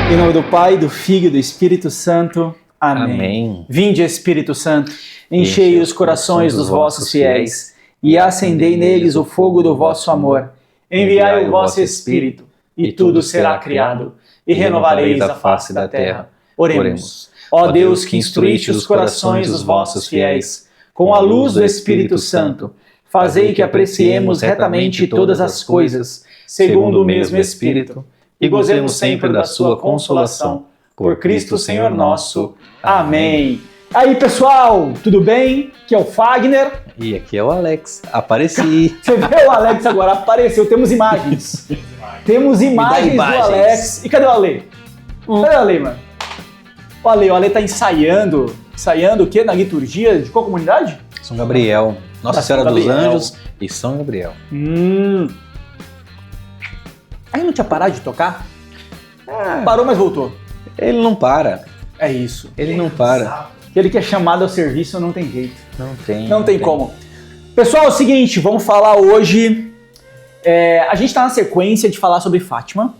Em nome do Pai, do Filho e do Espírito Santo. Amém. Amém. Vinde, Espírito Santo, enchei os corações dos vossos fiéis e acendei neles o fogo do vosso amor. Enviai o vosso Espírito e tudo será criado e renovareis a face da terra. Oremos. Ó Deus, que instruíste os corações dos vossos fiéis com a luz do Espírito Santo, fazei que apreciemos retamente todas as coisas, segundo o mesmo Espírito, e gozemos sempre da sua consolação. Por Cristo Senhor nosso. Amém. Aí, pessoal, tudo bem? Aqui é o Fagner. E aqui é o Alex. Apareci. Você vê o Alex agora? Apareceu. Temos imagens. Temos imagens do Alex. E cadê o Ale? Cadê o Ale, mano? O Ale tá ensaiando. Ensaiando o quê? Na liturgia de qual comunidade? São Gabriel. Nossa Senhora dos Anjos e São Gabriel. Aí não tinha parado de tocar? Parou, mas voltou. Ele não para. É isso. Ele não para. Ele que é chamado ao serviço não tem jeito. Não tem como. Pessoal, é o seguinte, vamos falar hoje... a gente está na sequência de falar sobre Fátima.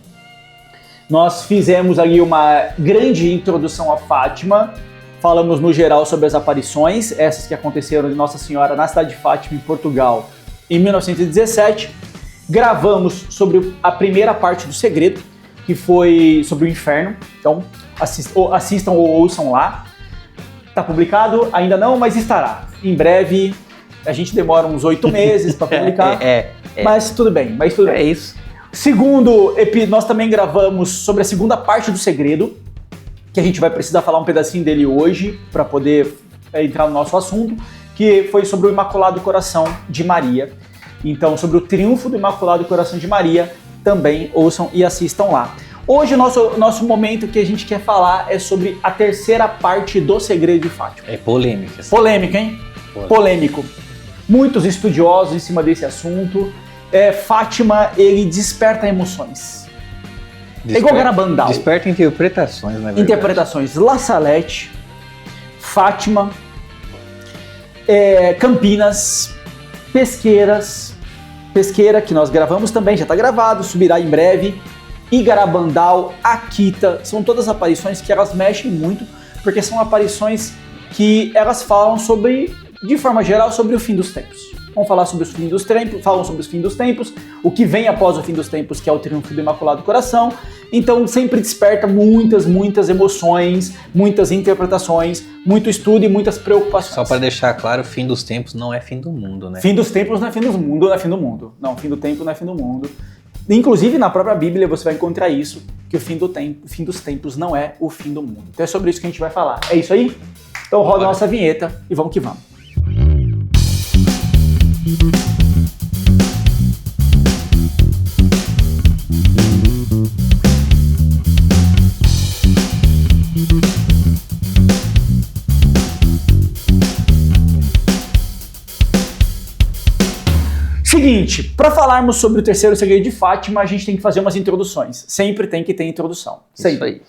Nós fizemos ali uma grande introdução a Fátima. Falamos no geral sobre as aparições, essas que aconteceram de Nossa Senhora na cidade de Fátima, em Portugal, em 1917. Gravamos sobre a primeira parte do segredo, que foi sobre o inferno. Então, assistam ou ouçam lá. Está publicado? Ainda não, mas estará. Em breve, a gente demora uns 8 meses para publicar. Mas tudo bem, É isso. Segundo, nós também gravamos sobre a segunda parte do segredo, que a gente vai precisar falar um pedacinho dele hoje, para poder entrar no nosso assunto, que foi sobre o Imaculado Coração de Maria. Então, sobre o triunfo do Imaculado Coração de Maria, também ouçam e assistam lá. Hoje o nosso momento que a gente quer falar é sobre a terceira parte do Segredo de Fátima. É polêmica. Polêmica, hein? Polêmico. Muitos estudiosos em cima desse assunto. Fátima, ele desperta emoções. É igual Garabandal. Desperta interpretações, na verdade. Interpretações. La Salette, Fátima, Campinas, Pesqueira, que nós gravamos também, já está gravado, subirá em breve. Igarabandal, Akita, são todas aparições que elas mexem muito, porque são aparições que elas falam sobre, de forma geral, sobre o fim dos tempos. Vamos falar sobre os fim dos tempos, falam sobre os fim dos tempos, o que vem após o fim dos tempos, que é o triunfo do Imaculado Coração. Então sempre desperta muitas emoções, muitas interpretações, muito estudo e muitas preocupações. Só para deixar claro, o fim dos tempos não é fim do mundo, né? Fim dos tempos não é fim do mundo, não é fim do mundo. Não, fim do tempo não é fim do mundo. Inclusive, na própria Bíblia você vai encontrar isso, que o fim dos tempos não é o fim do mundo. Então é sobre isso que a gente vai falar. É isso aí? Então roda a nossa vinheta e vamos que vamos. Seguinte, para falarmos sobre o terceiro segredo de Fátima, a gente tem que fazer umas introduções. Sempre tem que ter introdução. Sempre. Isso aí.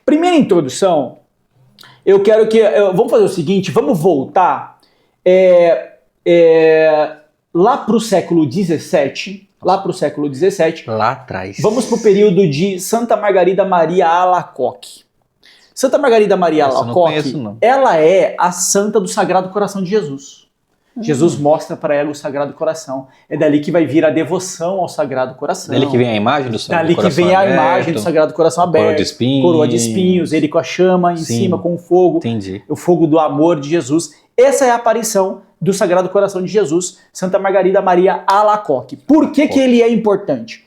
Primeira introdução, vamos fazer o seguinte, vamos voltar lá para o século XVII. Lá atrás. Vamos para o período de Santa Margarida Maria Alacoque. Santa Margarida Maria Alacoque, ela é a santa do Sagrado Coração de Jesus. Jesus mostra para ela o Sagrado Coração. É dali que vai vir a devoção ao Sagrado Coração. Dali que vem a imagem do Sagrado Coração. Dali que vem a imagem do Sagrado Coração aberto. Coroa de espinhos, ele com a chama em cima, com o fogo. Entendi. O fogo do amor de Jesus. Essa é a aparição do Sagrado Coração de Jesus, Santa Margarida Maria Alacoque. Por que ele é importante?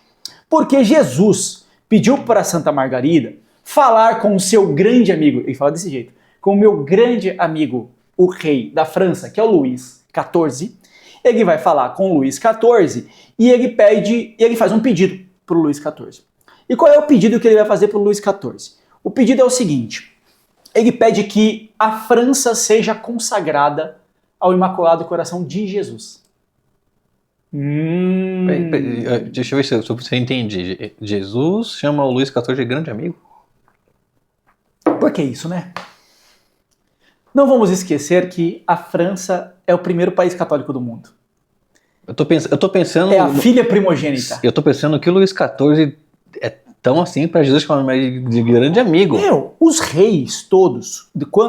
Porque Jesus pediu para Santa Margarida falar com o seu grande amigo, ele fala desse jeito, com o meu grande amigo, o rei da França, que é o Luís XIV. Ele vai falar com o Luís XIV e ele faz um pedido para o Luís XIV. E qual é o pedido que ele vai fazer para o Luís XIV? O pedido é o seguinte, ele pede que a França seja consagrada ao Imaculado Coração de Jesus. Deixa eu ver se eu entendi. Jesus chama o Luís XIV de grande amigo? Por que isso, né? Não vamos esquecer que a França é o primeiro país católico do mundo. Eu tô pensando... É a filha primogênita. Eu tô pensando que o Luís XIV tão assim pra Jesus chamar de grande amigo. Os reis todos,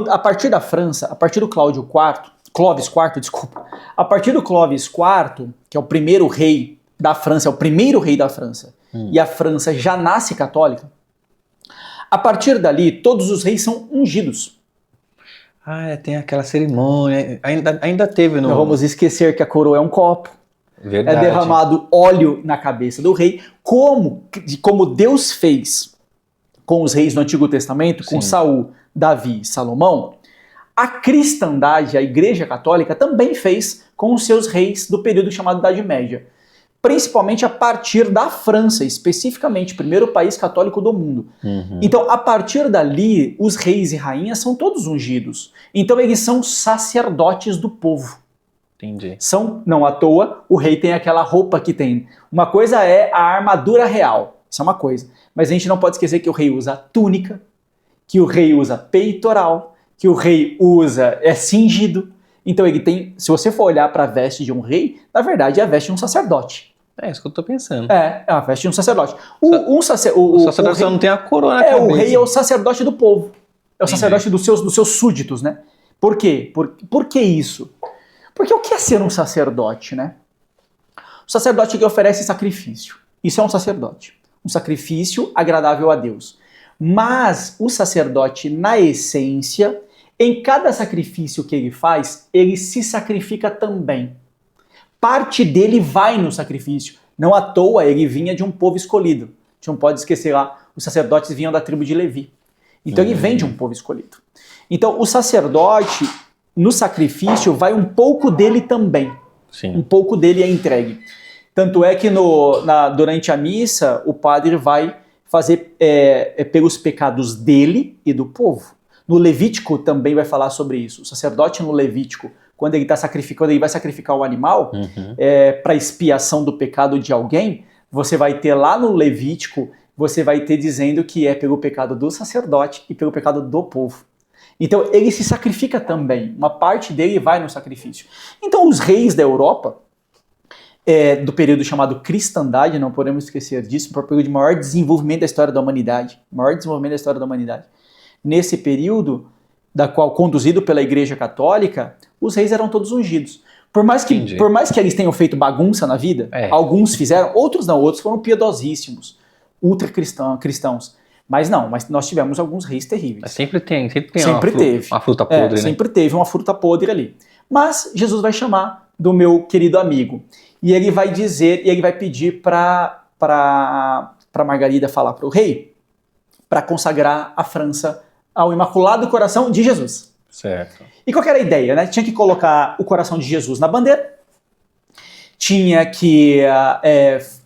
a partir da França, a partir do Clovis IV, desculpa, a partir do Clovis IV, que é o primeiro rei da França, e a França já nasce católica, a partir dali todos os reis são ungidos. Tem aquela cerimônia, ainda teve no... Não vamos esquecer que a coroa é um copo. Verdade. É derramado óleo na cabeça do rei, como Deus fez com os reis no Antigo Testamento, com Saul, Davi e Salomão. A cristandade, a Igreja Católica, também fez com os seus reis do período chamado Idade Média. Principalmente a partir da França, especificamente, primeiro país católico do mundo. Então, a partir dali, os reis e rainhas são todos ungidos. Então, eles são sacerdotes do povo. Entendi. Não à toa, o rei tem aquela roupa que tem. Uma coisa é a armadura real, isso é uma coisa. Mas a gente não pode esquecer que o rei usa túnica, que o rei usa peitoral, que o rei é cingido. Então ele tem, se você for olhar para a veste de um rei, na verdade é a veste de um sacerdote. É isso que eu tô pensando. É a veste de um sacerdote. O sacerdote só não tem a coroa na cabeça. O rei é o sacerdote do povo. É o sacerdote dos seus súditos, né? Por quê? Por que isso? Porque o que é ser um sacerdote, né? O sacerdote que oferece sacrifício. Isso é um sacerdote. Um sacrifício agradável a Deus. Mas o sacerdote, na essência, em cada sacrifício que ele faz, ele se sacrifica também. Parte dele vai no sacrifício. Não à toa ele vinha de um povo escolhido. A gente não pode esquecer lá, os sacerdotes vinham da tribo de Levi. Então ele vem de um povo escolhido. Então o sacerdote, no sacrifício, vai um pouco dele também. Sim. Um pouco dele é entregue. Tanto é que durante a missa, o padre vai fazer pelos pecados dele e do povo. No Levítico também vai falar sobre isso. O sacerdote no Levítico, quando ele vai sacrificar o animal para expiação do pecado de alguém, você vai ter lá no Levítico, você vai ter dizendo que é pelo pecado do sacerdote e pelo pecado do povo. Então ele se sacrifica também, uma parte dele vai no sacrifício. Então os reis da Europa, do período chamado cristandade, não podemos esquecer disso, para o período de maior desenvolvimento da história da humanidade, nesse período, da qual conduzido pela Igreja Católica, os reis eram todos ungidos. Por mais que eles tenham feito bagunça na vida, alguns fizeram, outros não, outros foram piedosíssimos, ultra-cristãos. Mas nós tivemos alguns reis terríveis. Mas sempre tem uma fruta podre, né? Sempre teve uma fruta podre ali. Mas Jesus vai chamar do meu querido amigo. E ele vai pedir para Margarida falar para o rei, para consagrar a França ao Imaculado Coração de Jesus. Certo. E qual que era a ideia, né? Tinha que colocar o coração de Jesus na bandeira, tinha que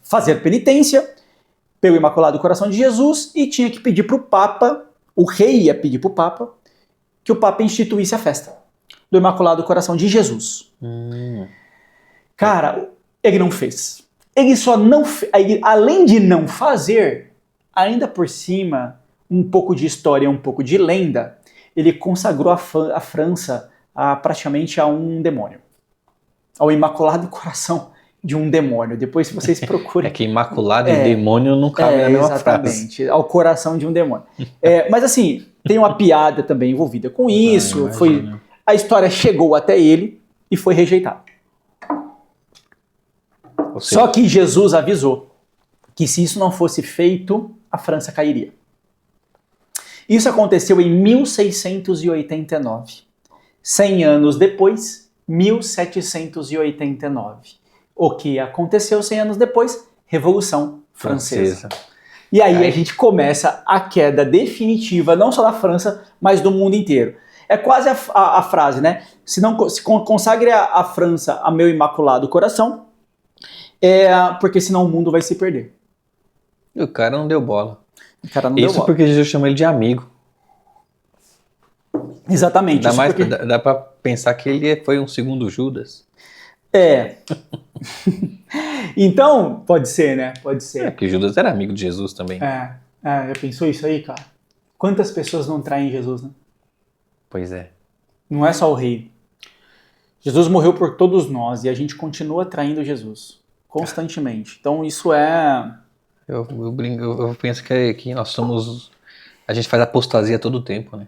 fazer penitência pelo Imaculado Coração de Jesus e tinha que pedir para o Papa, o rei ia pedir para o Papa, que o Papa instituísse a festa do Imaculado Coração de Jesus. Cara, ele não fez. Ele só não fez, além de não fazer, ainda por cima, um pouco de história, um pouco de lenda, ele consagrou a França praticamente a um demônio. Ao Imaculado Coração de um demônio. Depois, se vocês procurem... É que imaculado e demônio não cabem na mesma frase. Exatamente, ao coração de um demônio. Mas assim, tem uma piada também envolvida com isso. A história chegou até ele e foi rejeitada. Só que Jesus avisou que se isso não fosse feito, a França cairia. Isso aconteceu em 1689. 100 anos depois, 1789. O que aconteceu 100 anos depois? Revolução Francesa. E aí a gente começa a queda definitiva, não só da França, mas do mundo inteiro. É quase a frase, né? Se consagre a França a meu Imaculado Coração, porque senão o mundo vai se perder. E o cara não deu bola. Isso porque Jesus chama ele de amigo. Exatamente. Dá pra pensar que ele foi um segundo Judas. Então, pode ser, né? Pode ser. Porque Judas era amigo de Jesus também. Já pensou isso aí, cara? Quantas pessoas não traem Jesus, né? Pois é. Não é só o rei. Jesus morreu por todos nós e a gente continua traindo Jesus constantemente. Então isso Eu penso que nós somos... A gente faz apostasia todo o tempo, né?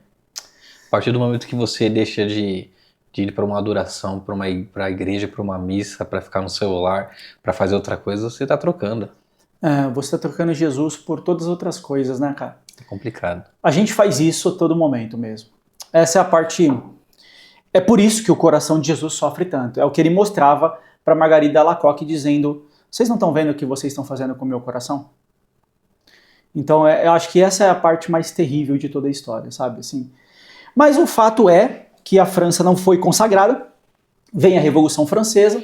A partir do momento que você deixa de ir para uma adoração, para a igreja, para uma missa, para ficar no celular, para fazer outra coisa, você tá trocando. Você tá trocando Jesus por todas as outras coisas, né, cara? É complicado. A gente faz isso a todo momento mesmo. Essa é a parte... É por isso que o coração de Jesus sofre tanto. É o que ele mostrava para Margarida Alacoque, dizendo: vocês não estão vendo o que vocês estão fazendo com o meu coração? Então eu acho que essa é a parte mais terrível de toda a história, sabe? Assim, mas o fato é que a França não foi consagrada, vem a Revolução Francesa,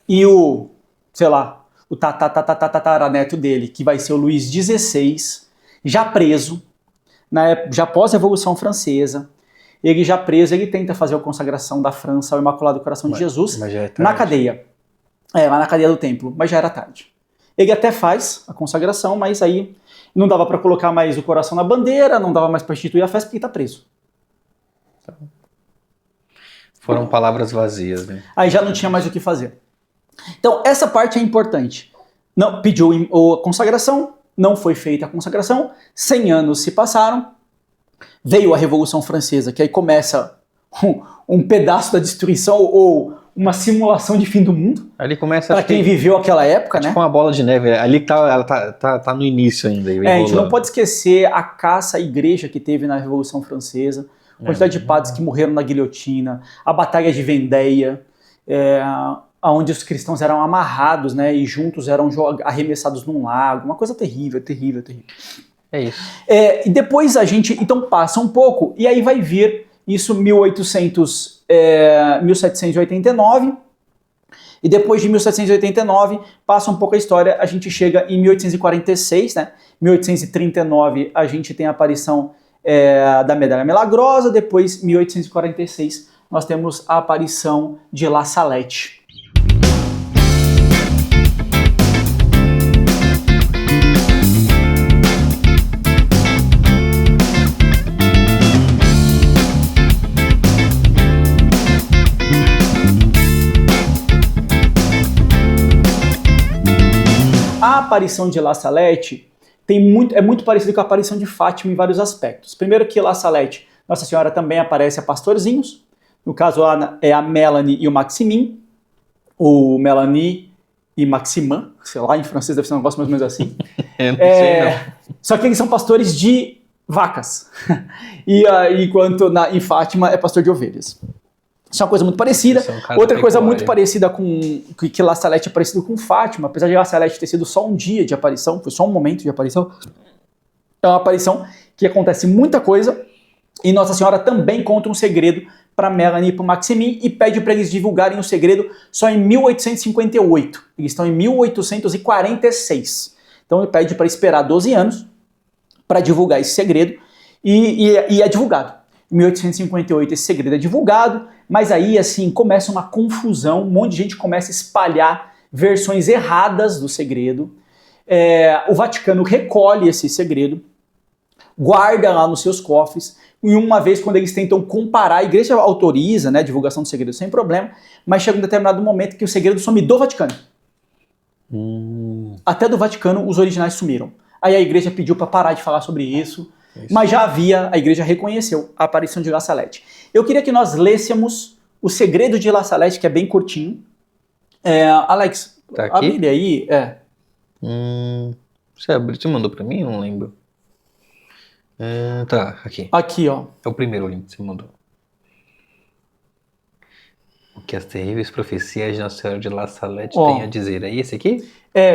e o tataraneto dele, que vai ser o Luís XVI, já preso, já pós-Revolução Francesa, ele já preso, ele tenta fazer a consagração da França ao Imaculado Coração de Jesus na cadeia. Lá na cadeia do templo, mas já era tarde. Ele até faz a consagração, mas aí não dava para colocar mais o coração na bandeira, não dava mais para instituir a festa porque ele está preso. Foram palavras vazias, né? Aí já não tinha mais o que fazer. Então, essa parte é importante. Não, pediu a consagração, não foi feita a consagração, 100 anos se passaram, veio a Revolução Francesa, que aí começa um pedaço da destruição ou uma simulação de fim do mundo. Ali começa para quem viveu aquela época, né? Tipo uma bola de neve. Ali ela tá no início ainda. A gente não pode esquecer a caça à igreja que teve na Revolução Francesa, a quantidade de padres que morreram na guilhotina, a Batalha de Vendéia, onde os cristãos eram amarrados, né? E juntos eram arremessados num lago. Uma coisa terrível, terrível, terrível. É isso. E depois a gente, então, passa um pouco, e aí vai vir isso 1789, e depois de 1789, passa um pouco a história, a gente chega em 1846, né? 1839 a gente tem a aparição da Medalha Milagrosa, depois 1846 nós temos a aparição de La Salette. A aparição de La Salette é muito parecida com a aparição de Fátima em vários aspectos. Primeiro que La Salette, Nossa Senhora também aparece a pastorzinhos, no caso é a Melanie e o Maximin, o Melanie e Maximin, sei lá, em francês deve ser um negócio mais ou menos assim. Eu não sei não. Só que eles são pastores de vacas, enquanto em Fátima é pastor de ovelhas. Isso é uma coisa muito parecida. Outra coisa muito parecida que La Salette é parecido com Fátima, apesar de La Salette ter sido só um dia de aparição, foi só um momento de aparição, é uma aparição que acontece muita coisa, e Nossa Senhora também conta um segredo para Melanie e para Maximin e pede para eles divulgarem o segredo só em 1858. Eles estão em 1846. Então ele pede para esperar 12 anos para divulgar esse segredo e é divulgado. Em 1858 esse segredo é divulgado, mas aí assim começa uma confusão, um monte de gente começa a espalhar versões erradas do segredo. O Vaticano recolhe esse segredo, guarda lá nos seus cofres, e uma vez quando eles tentam comparar, a igreja autoriza, né, a divulgação do segredo sem problema, mas chega um determinado momento que o segredo some do Vaticano. Até do Vaticano os originais sumiram. Aí a igreja pediu para parar de falar sobre isso. Mas já a igreja reconheceu a aparição de La Salette. Eu queria que nós lêssemos o segredo de La Salette, que é bem curtinho. Alex, tá aqui? abre ele aí. Você mandou pra mim? Eu não lembro. Tá, aqui. Aqui, ó. É o primeiro link que você mandou. O que as terríveis profecias de Nossa Senhora de La Salette têm a dizer. É esse aqui?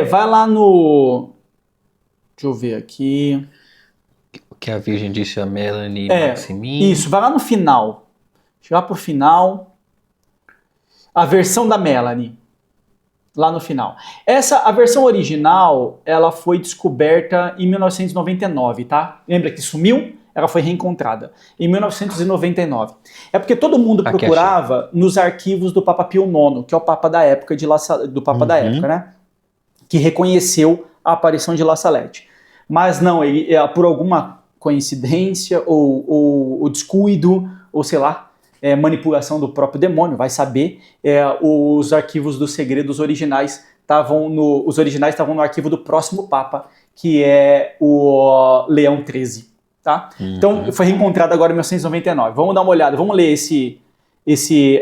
Vai lá no... Deixa eu ver aqui... O que a Virgem disse a Melanie e Maximin. Isso, vai lá no final. Chegar pro final. A versão da Melanie. Lá no final. A versão original, ela foi descoberta em 1999, tá? Lembra que sumiu? Ela foi reencontrada. Em 1999. É porque todo mundo procurava nos arquivos do Papa Pio IX, que é o Papa da época, da época, né? Que reconheceu a aparição de La Salette. Mas não, por alguma coincidência ou descuido, ou sei lá, manipulação do próprio demônio, vai saber, os arquivos dos segredos originais os originais estavam no arquivo do próximo Papa, que é o Leão XIII, tá? Então, foi reencontrado agora em 1999. Vamos dar uma olhada, vamos ler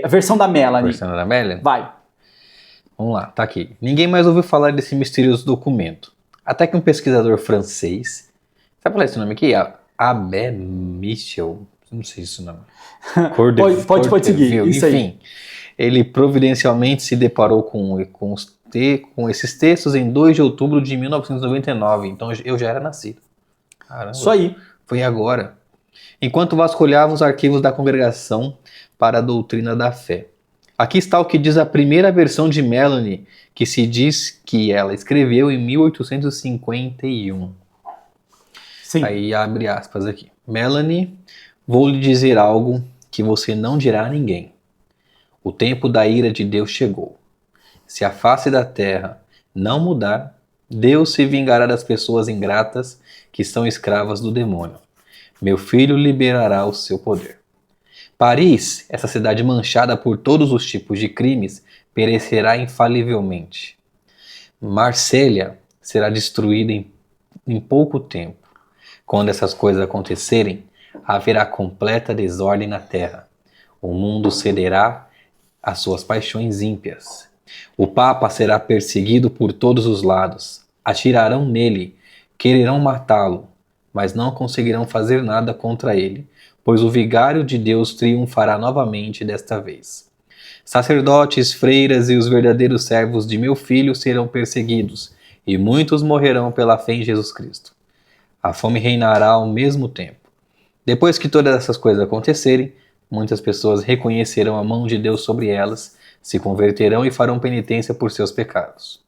a versão da Melanie. Versão da Melanie? Vai. Vamos lá, tá aqui. Ninguém mais ouviu falar desse misterioso documento. Até que um pesquisador francês... Sabe falar esse nome aqui? Abbe Michel. Não sei esse nome. Pode seguir, isso aí. Enfim, ele providencialmente se deparou com esses textos em 2 de outubro de 1999. Então eu já era nascido. Caramba, isso aí. Foi agora. Enquanto vasculhava os arquivos da Congregação para a Doutrina da Fé. Aqui está o que diz a primeira versão de Melanie, que se diz que ela escreveu em 1851. Sim. Aí abre aspas aqui. Melanie, vou lhe dizer algo que você não dirá a ninguém. O tempo da ira de Deus chegou. Se a face da terra não mudar, Deus se vingará das pessoas ingratas que são escravas do demônio. Meu filho liberará o seu poder. Paris, essa cidade manchada por todos os tipos de crimes, perecerá infalivelmente. Marsella será destruída em pouco tempo. Quando essas coisas acontecerem, haverá completa desordem na terra. O mundo cederá às suas paixões ímpias. O Papa será perseguido por todos os lados. Atirarão nele, quererão matá-lo, mas não conseguirão fazer nada contra ele, pois o vigário de Deus triunfará novamente desta vez. Sacerdotes, freiras e os verdadeiros servos de meu filho serão perseguidos, e muitos morrerão pela fé em Jesus Cristo. A fome reinará ao mesmo tempo. Depois que todas essas coisas acontecerem, muitas pessoas reconhecerão a mão de Deus sobre elas, se converterão e farão penitência por seus pecados.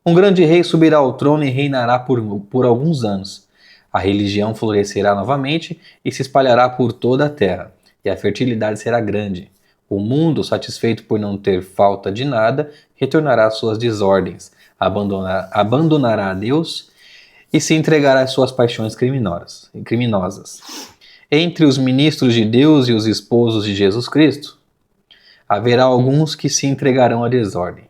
Um grande rei subirá ao trono e reinará por alguns anos. A religião florescerá novamente e se espalhará por toda a terra, e a fertilidade será grande. O mundo, satisfeito por não ter falta de nada, retornará às suas desordens, abandonará a Deus e se entregará às suas paixões criminosas. Entre os ministros de Deus e os esposos de Jesus Cristo, haverá alguns que se entregarão à desordem.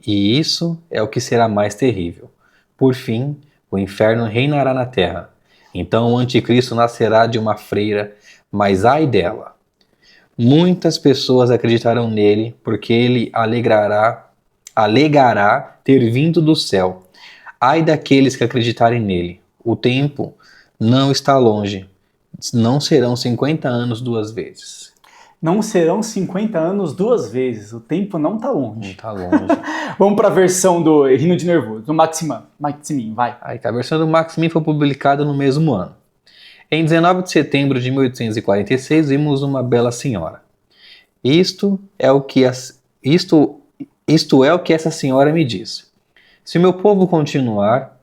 E isso é o que será mais terrível. Por fim, o inferno reinará na terra. Então o anticristo nascerá de uma freira, mas ai dela. Muitas pessoas acreditarão nele, porque ele alegará ter vindo do céu. Ai daqueles que acreditarem nele. O tempo não está longe. Não serão 50 anos 2 vezes. Não serão 50 anos 2 vezes. O tempo não está longe. Não está longe. Vamos para a versão do Rindo de Nervoso, do Maximin, vai. Aí, a versão do Maximin foi publicada no mesmo ano. Em 19 de setembro de 1846, vimos uma bela senhora. Isto é o que essa senhora me disse. Se meu povo continuar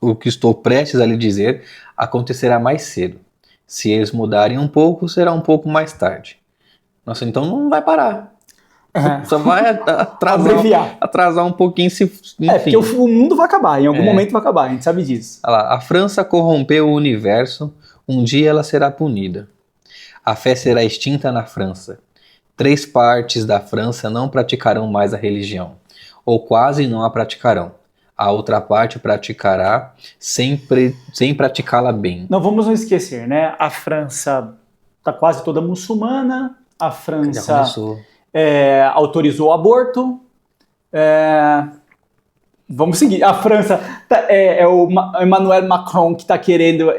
o que estou prestes a lhe dizer, acontecerá mais cedo. Se eles mudarem um pouco, será um pouco mais tarde. Nossa, então não vai parar. Só vai atrasar um pouquinho. Enfim. Porque o mundo vai acabar, em algum momento vai acabar, a gente sabe disso. Olha lá, a França corrompeu o universo, um dia ela será punida. A fé será extinta na França. 3 partes da França não praticarão mais a religião, ou quase não a praticarão. A outra parte praticará sem praticá-la bem. Não vamos não esquecer, né? A França está quase toda muçulmana, a França autorizou o aborto. Vamos seguir. A França é o Emmanuel Macron que está querendo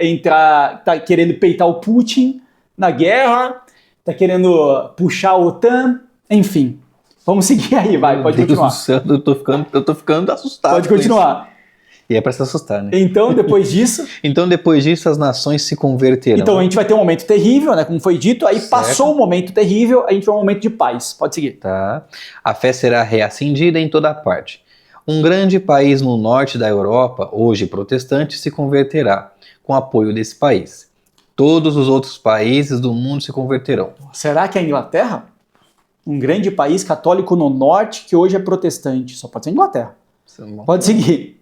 peitar o Putin na guerra, está querendo puxar a OTAN, enfim. Vamos seguir aí, vai, pode continuar. Deus do céu, eu tô ficando assustado. Pode continuar. E é pra se assustar, né? Então, depois disso... as nações se converterão. Então, a gente vai ter um momento terrível, né? Como foi dito, aí certo. Passou o momento terrível, a gente vai um momento de paz. Pode seguir. Tá. A fé será reacendida em toda parte. Um grande país no norte da Europa, hoje protestante, se converterá, com apoio desse país. Todos os outros países do mundo se converterão. Será que é a Inglaterra? Um grande país católico no norte que hoje é protestante. Só pode ser a Inglaterra. Pode seguir.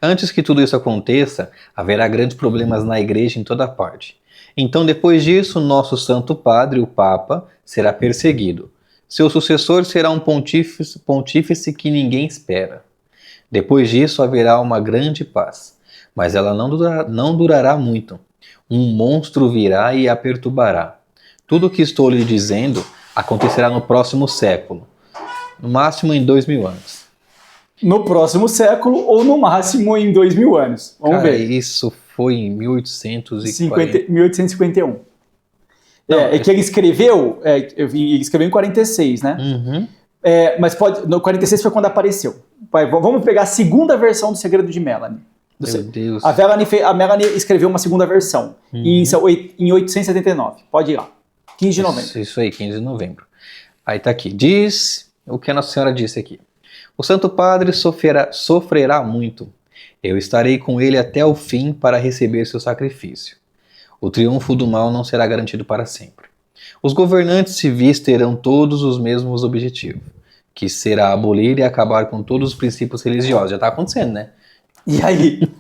Antes que tudo isso aconteça, haverá grandes problemas na igreja em toda parte. Então, depois disso, nosso Santo Padre, o Papa, será perseguido. Seu sucessor será um pontífice que ninguém espera. Depois disso haverá uma grande paz, mas ela não durará muito. Um monstro virá e a perturbará. Tudo o que estou lhe dizendo acontecerá no próximo século, no máximo em 2000 anos. No próximo século ou no máximo em 2000 anos. Vamos Cara, ver. isso foi em 1840. 1851. Não, É que ele escreveu, ele escreveu em 46, né? Uhum. Mas no 46 foi quando apareceu. Vamos pegar a segunda versão do Segredo de Melanie. Meu Deus. A Melanie escreveu uma segunda versão em 879. Pode ir lá. 15 de novembro. Isso aí, 15 de novembro. Aí tá aqui. Diz o que a Nossa Senhora disse aqui. O Santo Padre sofrerá muito. Eu estarei com ele até o fim para receber seu sacrifício. O triunfo do mal não será garantido para sempre. Os governantes civis terão todos os mesmos objetivos, que será abolir e acabar com todos os princípios religiosos. Já está acontecendo, né? E aí?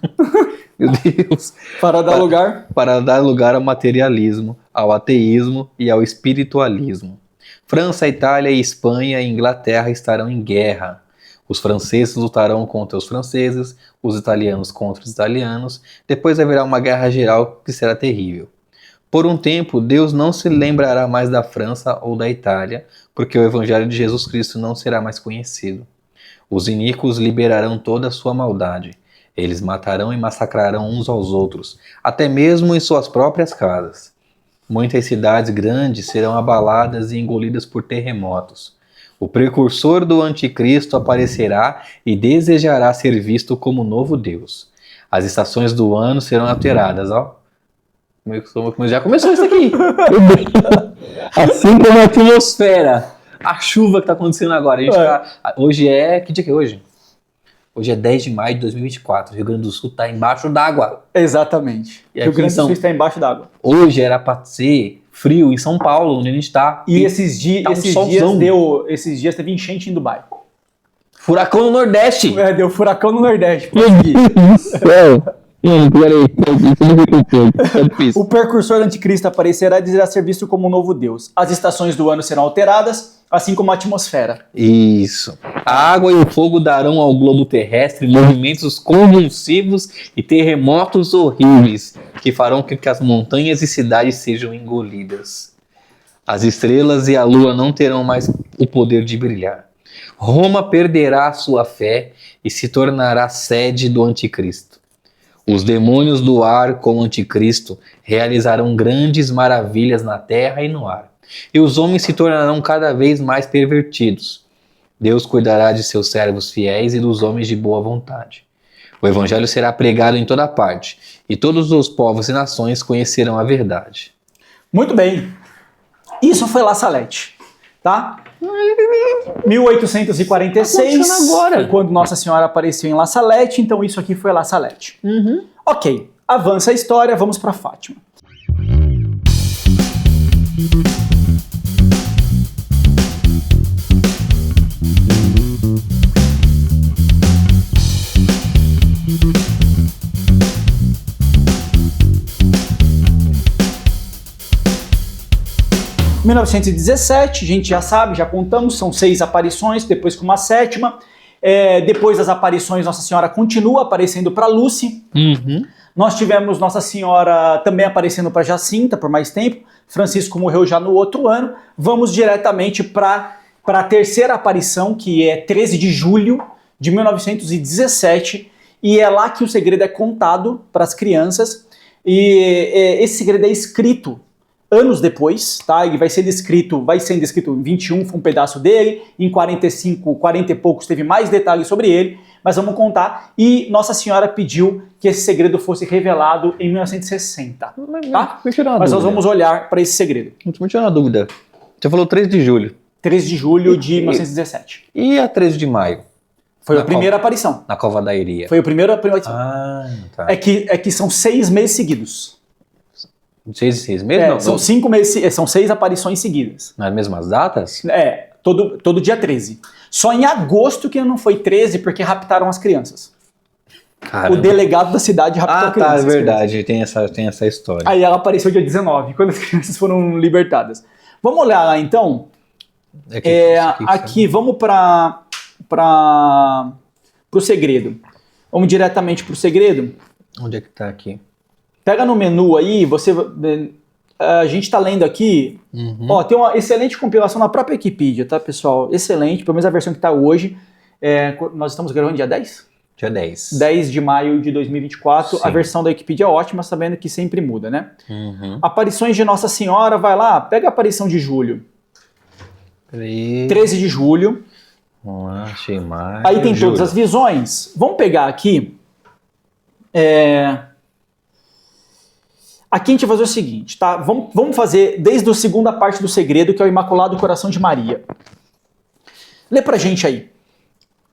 Meu Deus. Para dar lugar? Para dar lugar ao materialismo, ao ateísmo e ao espiritualismo. França, Itália, Espanha e Inglaterra estarão em guerra. Os franceses lutarão contra os franceses, os italianos contra os italianos. Depois haverá uma guerra geral que será terrível. Por um tempo, Deus não se lembrará mais da França ou da Itália, porque o Evangelho de Jesus Cristo não será mais conhecido. Os iníquos liberarão toda a sua maldade. Eles matarão e massacrarão uns aos outros, até mesmo em suas próprias casas. Muitas cidades grandes serão abaladas e engolidas por terremotos. O precursor do anticristo aparecerá e desejará ser visto como novo Deus. As estações do ano serão alteradas, ó. Já começou isso aqui. Assim como a atmosfera. A chuva que está acontecendo agora. Hoje é... Que dia que é hoje? Hoje é 10 de maio de 2024. O Rio Grande do Sul está embaixo d'água. Exatamente. E o Rio Grande do Sul está embaixo d'água. Hoje era para ser frio em São Paulo, onde a gente está. E esses dias teve enchente em Dubai. Furacão no Nordeste. Deu furacão no Nordeste. O precursor do anticristo aparecerá e deverá ser visto como um novo Deus. As estações do ano serão alteradas, assim como a atmosfera. Isso. A água e o fogo darão ao globo terrestre movimentos convulsivos e terremotos horríveis, que farão com que as montanhas e cidades sejam engolidas. As estrelas e a lua não terão mais o poder de brilhar. Roma perderá a sua fé e se tornará sede do anticristo. Os demônios do ar com o anticristo realizarão grandes maravilhas na terra e no ar. E os homens se tornarão cada vez mais pervertidos. Deus cuidará de seus servos fiéis e dos homens de boa vontade. O evangelho será pregado em toda parte, e todos os povos e nações conhecerão a verdade. Muito bem. Isso foi La Salette, tá? 1846, foi quando Nossa Senhora apareceu em La Salette, então isso aqui foi La Salette. Ok, avança a história, vamos para Fátima. Em 1917, a gente já sabe, já contamos, são 6 aparições, depois com uma 7ª. Depois das aparições, Nossa Senhora continua aparecendo para Lucy. Nós tivemos Nossa Senhora também aparecendo para Jacinta por mais tempo. Francisco morreu já no outro ano. Vamos diretamente para a terceira aparição, que é 13 de julho de 1917. E é lá que o segredo é contado para as crianças. E esse segredo é escrito anos depois, tá? Ele vai sendo descrito em 21, foi um pedaço dele, em 45, 40 e poucos teve mais detalhes sobre ele, mas vamos contar. E Nossa Senhora pediu que esse segredo fosse revelado em 1960, tá? Mas nós vamos olhar para esse segredo. Me tirou uma dúvida. Você falou 13 de julho. 13 de julho de 1917. E a 13 de maio? Foi a primeira aparição. Na Cova da Iria. Foi a primeira aparição. Tá. É que são 6 meses seguidos. 6 meses? Não, são 5 meses, são 6 aparições seguidas. Nas mesmas datas? Todo dia 13. Só em agosto que não foi 13, porque raptaram as crianças. Caramba. O delegado da cidade raptou crianças. É verdade, tem essa história. Aí ela apareceu dia 19, quando as crianças foram libertadas. Vamos olhar lá então Aqui, vamos para o segredo. Vamos diretamente para o segredo. Onde é que tá aqui? Pega no menu aí, a gente está lendo aqui, ó, tem uma excelente compilação na própria Wikipedia, tá, pessoal? Excelente, pelo menos a versão que está hoje. Nós estamos gravando dia 10? Dia 10. 10 de maio de 2024. Sim. A versão da Wikipedia é ótima, sabendo que sempre muda, né? Aparições de Nossa Senhora, vai lá, pega a aparição de julho. Peraí. 13 de julho. Vamos lá, achei mais. Aí tem todas as visões. Vamos pegar aqui. Aqui a gente vai fazer o seguinte, tá? Vamos fazer desde a segunda parte do segredo, que é o Imaculado Coração de Maria. Lê pra gente aí.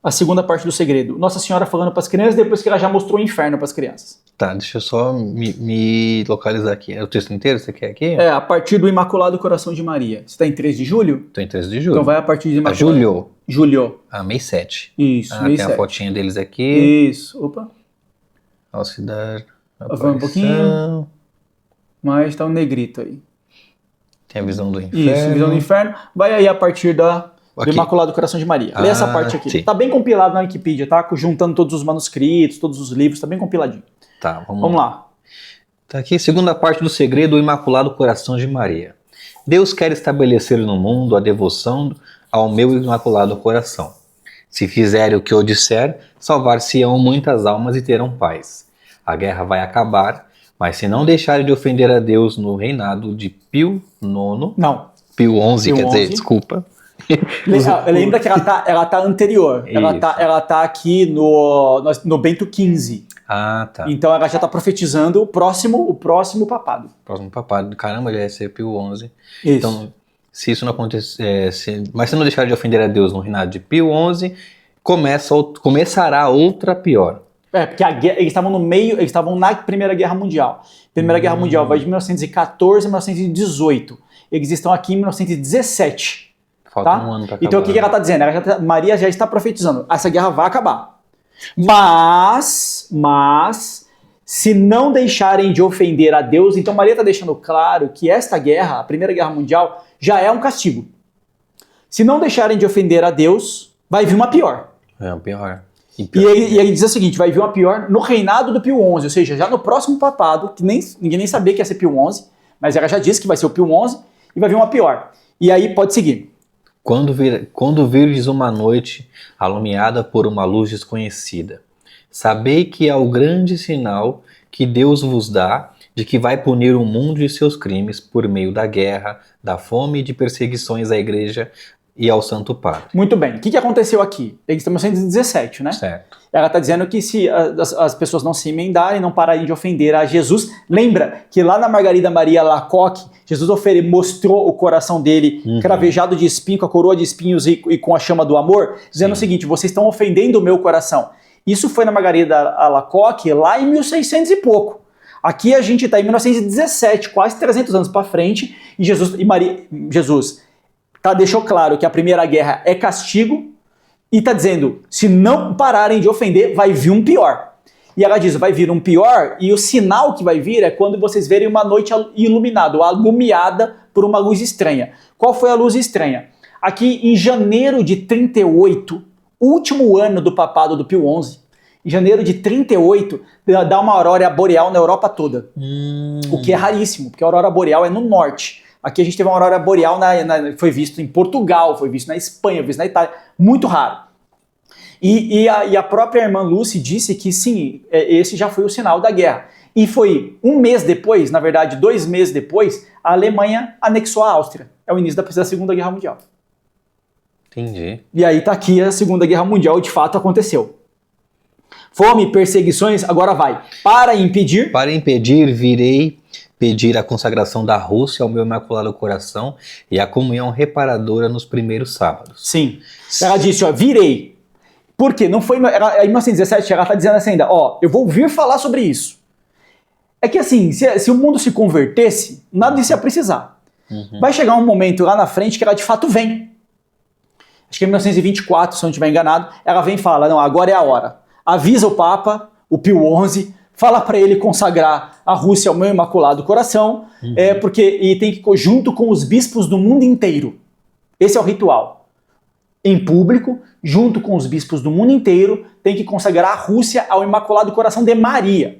A segunda parte do segredo. Nossa Senhora falando para as crianças, depois que ela já mostrou o inferno para as crianças. Tá, deixa eu só me localizar aqui. É o texto inteiro? Você quer aqui? A partir do Imaculado Coração de Maria. Você está em 3 de julho? Tô em 13 de julho. Então vai a partir de Imaculado. Julho. Julho. Mês 7. Isso, mês tem 7. a fotinha deles aqui. Isso. Opa. Auxiliar. Vai um pouquinho. Mas tá um negrito aí. Tem a visão do inferno. Isso, visão do inferno. Vai aí a partir do Imaculado Coração de Maria. Lê essa parte aqui. Sim. Tá bem compilado na Wikipedia, tá? Juntando todos os manuscritos, todos os livros, tá bem compiladinho. Tá, vamos lá. Tá aqui, segunda parte do segredo, o Imaculado Coração de Maria. Deus quer estabelecer no mundo a devoção ao meu Imaculado Coração. Se fizerem o que eu disser, salvar-se-ão muitas almas e terão paz. A guerra vai acabar, mas se não deixarem de ofender a Deus no reinado de Pio IX... Não. Pio XI, quer dizer, desculpa. Lembra que ela tá anterior. Ela tá aqui no Bento XV. Ah, tá. Então ela já tá profetizando o próximo papado. Próximo papado. Caramba, já ia ser Pio XI. Isso. Então, se isso não acontecer... mas se não deixar de ofender a Deus no reinado de Pio XI, começará outra pior. Porque eles estavam no meio, eles estavam na Primeira Guerra Mundial. Primeira Guerra Mundial vai de 1914 a 1918. Eles estão aqui em 1917. Falta tá? um ano pra acabar. Então o que ela está dizendo? Maria já está profetizando. Essa guerra vai acabar. Mas, se não deixarem de ofender a Deus, então Maria está deixando claro que esta guerra, a Primeira Guerra Mundial, já é um castigo. Se não deixarem de ofender a Deus, vai vir uma pior. É uma pior. E ele diz o seguinte, vai vir uma pior no reinado do Pio XI, ou seja, já no próximo papado, que ninguém nem sabia que ia ser Pio XI, mas ela já disse que vai ser o Pio XI, e vai vir uma pior. E aí pode seguir. Quando virdes uma noite alumiada por uma luz desconhecida, sabei que é o grande sinal que Deus vos dá de que vai punir o mundo de seus crimes por meio da guerra, da fome e de perseguições à igreja e ao Santo Padre. Muito bem. O que aconteceu aqui? Eles estão em 1917, né? Certo. Ela está dizendo que se as pessoas não se emendarem, não pararem de ofender a Jesus, lembra que lá na Margarida Maria Alacoque, Jesus mostrou o coração dele cravejado de espinho, com a coroa de espinhos e com a chama do amor, dizendo o seguinte, vocês estão ofendendo o meu coração. Isso foi na Margarida Alacoque lá em 1600 e pouco. Aqui a gente está em 1917, quase 300 anos para frente, e Jesus deixou claro que a Primeira Guerra é castigo, e está dizendo, se não pararem de ofender, vai vir um pior. E ela diz, vai vir um pior, e o sinal que vai vir é quando vocês verem uma noite iluminada, ou alumiada por uma luz estranha. Qual foi a luz estranha? Aqui em janeiro de 38, último ano do papado do Pio XI, em janeiro de 38, dá uma aurora boreal na Europa toda. O que é raríssimo, porque a aurora boreal é no norte. Aqui a gente teve uma aurora boreal, foi visto em Portugal, foi visto na Espanha, foi visto na Itália, muito raro. E a própria irmã Lucy disse que sim, esse já foi o sinal da guerra. E foi um mês depois, na verdade 2 meses depois, a Alemanha anexou a Áustria. É o início da Segunda Guerra Mundial. Entendi. E aí tá aqui a Segunda Guerra Mundial, de fato aconteceu. Fome, perseguições, agora vai. Para impedir, virei pedir a consagração da Rússia ao meu Imaculado Coração e a comunhão reparadora nos primeiros sábados. Sim. Ela disse, virei. Por quê? Não foi, em 1917 ela está dizendo assim ainda, eu vou ouvir falar sobre isso. É que assim, se o mundo se convertesse, nada disso ia precisar. Vai chegar um momento lá na frente que ela de fato vem. Acho que em 1924, se eu não estiver enganado, ela vem e fala, não, agora é a hora. Avisa o Papa, o Pio XI, fala para ele consagrar a Rússia ao meu Imaculado Coração, e tem que ir junto com os bispos do mundo inteiro. Esse é o ritual. Em público, junto com os bispos do mundo inteiro, tem que consagrar a Rússia ao Imaculado Coração de Maria.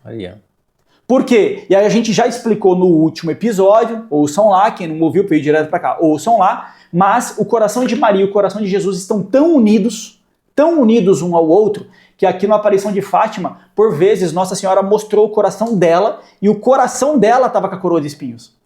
Maria. Por quê? E aí a gente já explicou no último episódio, ouçam lá, quem não ouviu, veio direto para cá, ouçam lá, mas o coração de Maria e o coração de Jesus estão tão unidos um ao outro, que aqui na aparição de Fátima, por vezes Nossa Senhora mostrou o coração dela e o coração dela estava com a coroa de espinhos.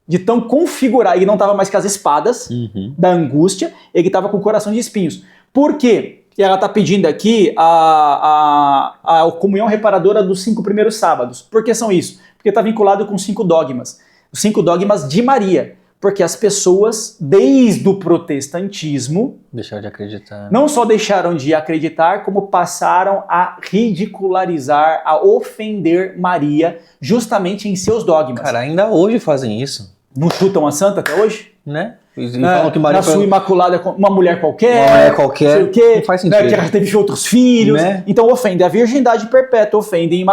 De tão configurado, ele não estava mais com as espadas da angústia, ele estava com o coração de espinhos. Por quê? E ela está pedindo aqui a comunhão reparadora dos 5 primeiros sábados. Por que são isso? Porque está vinculado com 5 dogmas. Os 5 dogmas de Maria. Porque as pessoas, desde o protestantismo, Deixar de acreditar. não só deixaram de acreditar, como passaram a ridicularizar, a ofender Maria, justamente em seus dogmas. Cara, ainda hoje fazem isso, Não chutam a santa até hoje? né? E falam que Maria na sua Imaculada, uma mulher qualquer, Uma mulher qualquer, sei o quê, não faz sentido. né, que ela teve outros filhos, Né? então ofende a virgindade perpétua, ofendem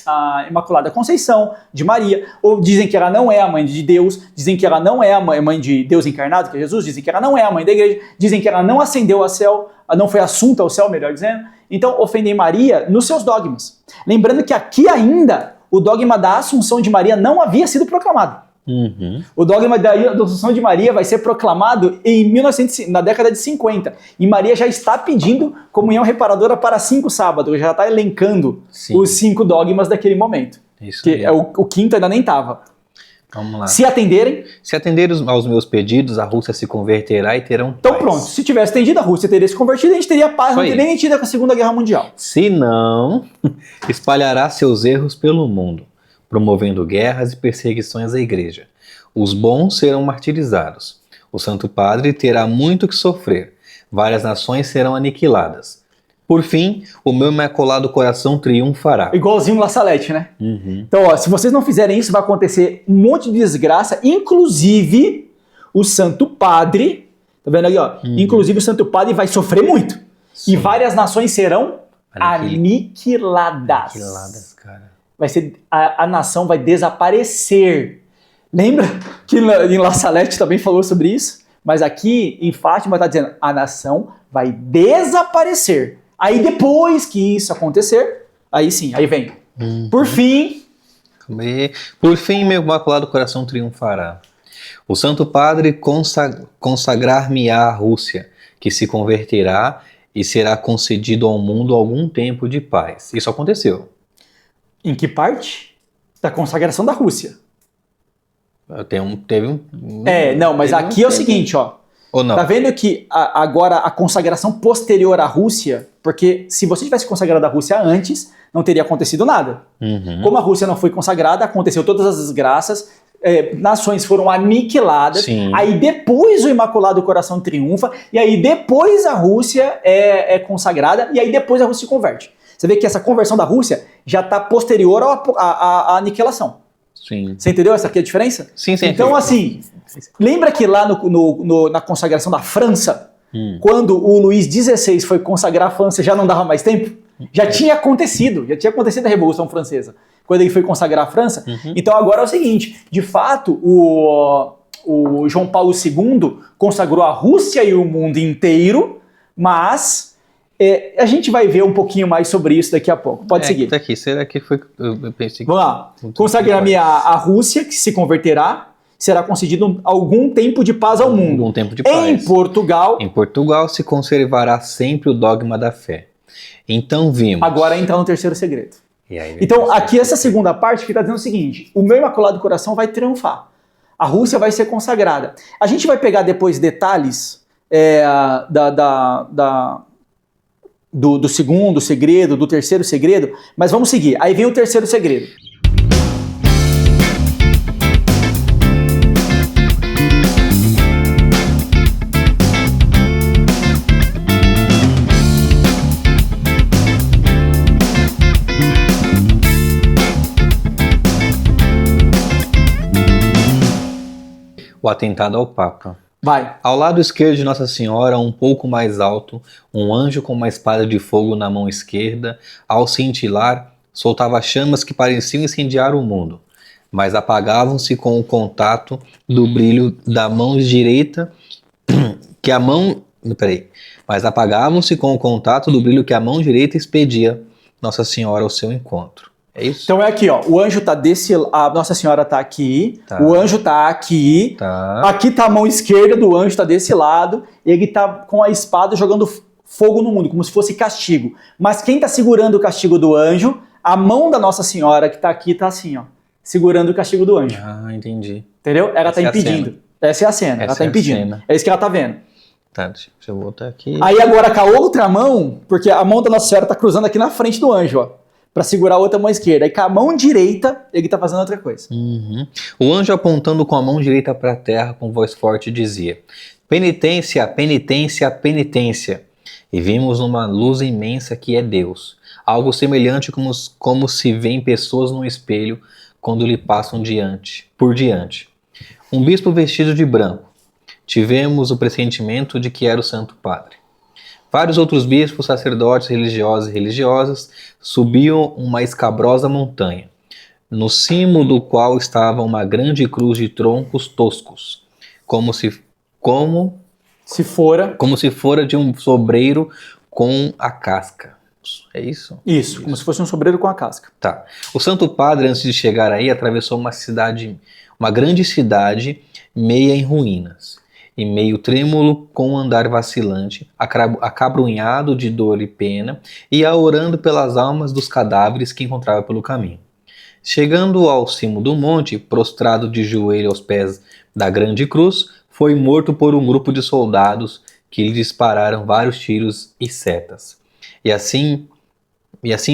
a Imaculada Conceição de Maria, ou dizem que ela não é a mãe de Deus, dizem que ela não é a mãe de Deus encarnado, que é Jesus, dizem que ela não é a mãe da igreja, dizem que ela não ascendeu ao céu, não foi assunta ao céu, melhor dizendo, então ofendem Maria nos seus dogmas. Lembrando que aqui ainda o dogma da Assunção de Maria não havia sido proclamado. O dogma da Assunção de Maria vai ser proclamado na década de 50. E Maria já está pedindo comunhão reparadora para 5 sábados. Já está elencando os 5 dogmas daquele momento. Isso Que aí. o quinto ainda nem estava. Vamos lá. Se atenderem, Se atenderem aos meus pedidos, a Rússia se converterá e terão então paz. pronto. Se tivesse atendido, a Rússia teria se convertido e a gente teria paz, Isso não aí. teria nem tido a Segunda Guerra Mundial. Se não, espalhará seus erros pelo mundo, promovendo guerras e perseguições à igreja. Os bons serão martirizados. O Santo Padre terá muito que sofrer. Várias nações serão aniquiladas. Por fim, o meu Imaculado Coração triunfará. Igualzinho La Salete, né? Então, ó, se vocês não fizerem isso, vai acontecer um monte de desgraça, inclusive o Santo Padre, tá vendo aí, ó? Inclusive o Santo Padre vai sofrer muito. Sim. E várias nações serão aniquiladas. Aniquiladas, cara. Vai ser, a nação vai desaparecer. Lembra que em La Salete também falou sobre isso? Mas aqui em Fátima está dizendo, a nação vai desaparecer. Aí depois que isso acontecer, aí sim, aí vem. Por fim, meu Imaculado Coração triunfará. O Santo Padre consagrar-me-á a Rússia, que se converterá e será concedido ao mundo algum tempo de paz. Isso aconteceu. em que parte? Da consagração da Rússia. Mas aqui é o seguinte, ó. Ou não? Tá vendo que agora a consagração posterior à Rússia, porque se você tivesse consagrado a Rússia antes, não teria acontecido nada. Como a Rússia não foi consagrada, aconteceu todas as desgraças, nações foram aniquiladas, Sim. aí depois o Imaculado Coração triunfa, e aí depois a Rússia é consagrada, e aí depois a Rússia se converte. Você vê que essa conversão da Rússia já está posterior à aniquilação. Sim. Você entendeu essa aqui a diferença? Sim, sim. Então, assim, lembra que lá na consagração da França, quando o Luís XVI foi consagrar a França, já não dava mais tempo? Já tinha acontecido a Revolução Francesa, quando ele foi consagrar a França. Então agora é o seguinte, de fato, o João Paulo II consagrou a Rússia e o mundo inteiro, mas a gente vai ver um pouquinho mais sobre isso daqui a pouco. Pode seguir. Tá aqui. Será que foi... Eu pensei que... Vamos lá. Consagrar-me a Rússia, que se converterá, será concedido algum tempo de paz ao mundo. Algum tempo de paz. Em Portugal, se conservará sempre o dogma da fé. Então vimos... Agora entra no terceiro segredo. E aí, Então, aqui essa segunda parte que está dizendo o seguinte, o meu Imaculado Coração vai triunfar. A Rússia vai ser consagrada. A gente vai pegar depois detalhes do segundo segredo, do terceiro segredo, mas vamos seguir. Aí vem o terceiro segredo. O atentado ao Papa. Vai. Ao lado esquerdo de Nossa Senhora, um pouco mais alto, um anjo com uma espada de fogo na mão esquerda, ao cintilar, soltava chamas que pareciam incendiar o mundo. mas apagavam-se com o contato do brilho da mão direita mas apagavam-se com o contato do brilho que a mão direita expedia Nossa Senhora ao seu encontro. É isso? Então é aqui, ó. O anjo tá a Nossa Senhora tá aqui, Tá. o anjo tá aqui, Tá. aqui tá a mão esquerda do anjo, tá desse lado, e ele tá com a espada jogando fogo no mundo, como se fosse castigo. Mas quem tá segurando o castigo do anjo, a mão da Nossa Senhora que tá aqui tá assim, ó, segurando o castigo do anjo. Ah, entendi. Entendeu? Ela Essa tá é a impedindo. Essa é a cena, ela Essa tá é a impedindo. cena. É isso que ela tá vendo. Tá, deixa eu voltar aqui. Aí agora com a outra mão, porque a mão da Nossa Senhora tá cruzando aqui na frente do anjo, ó, pra segurar a outra mão esquerda. Aí com a mão direita, ele tá fazendo outra coisa. Uhum. O anjo apontando com a mão direita para a terra com voz forte dizia: penitência, penitência, penitência. E vimos uma luz imensa que é Deus. Algo semelhante como se vêem pessoas num espelho quando lhe passam por diante. Um bispo vestido de branco. Tivemos o pressentimento de que era o Santo Padre. Vários outros bispos, sacerdotes, religiosos e religiosas subiam uma escabrosa montanha, no cimo do qual estava uma grande cruz de troncos toscos, como se fora de um sobreiro com a casca. É isso? Isso, como se fosse um sobreiro com a casca. Tá. O Santo Padre, antes de chegar aí, atravessou uma grande cidade, meia em ruínas, e meio trêmulo, com um andar vacilante, acabrunhado de dor e pena, ia orando pelas almas dos cadáveres que encontrava pelo caminho. Chegando ao cimo do monte, prostrado de joelho aos pés da grande cruz, foi morto por um grupo de soldados que lhe dispararam vários tiros e setas. E assim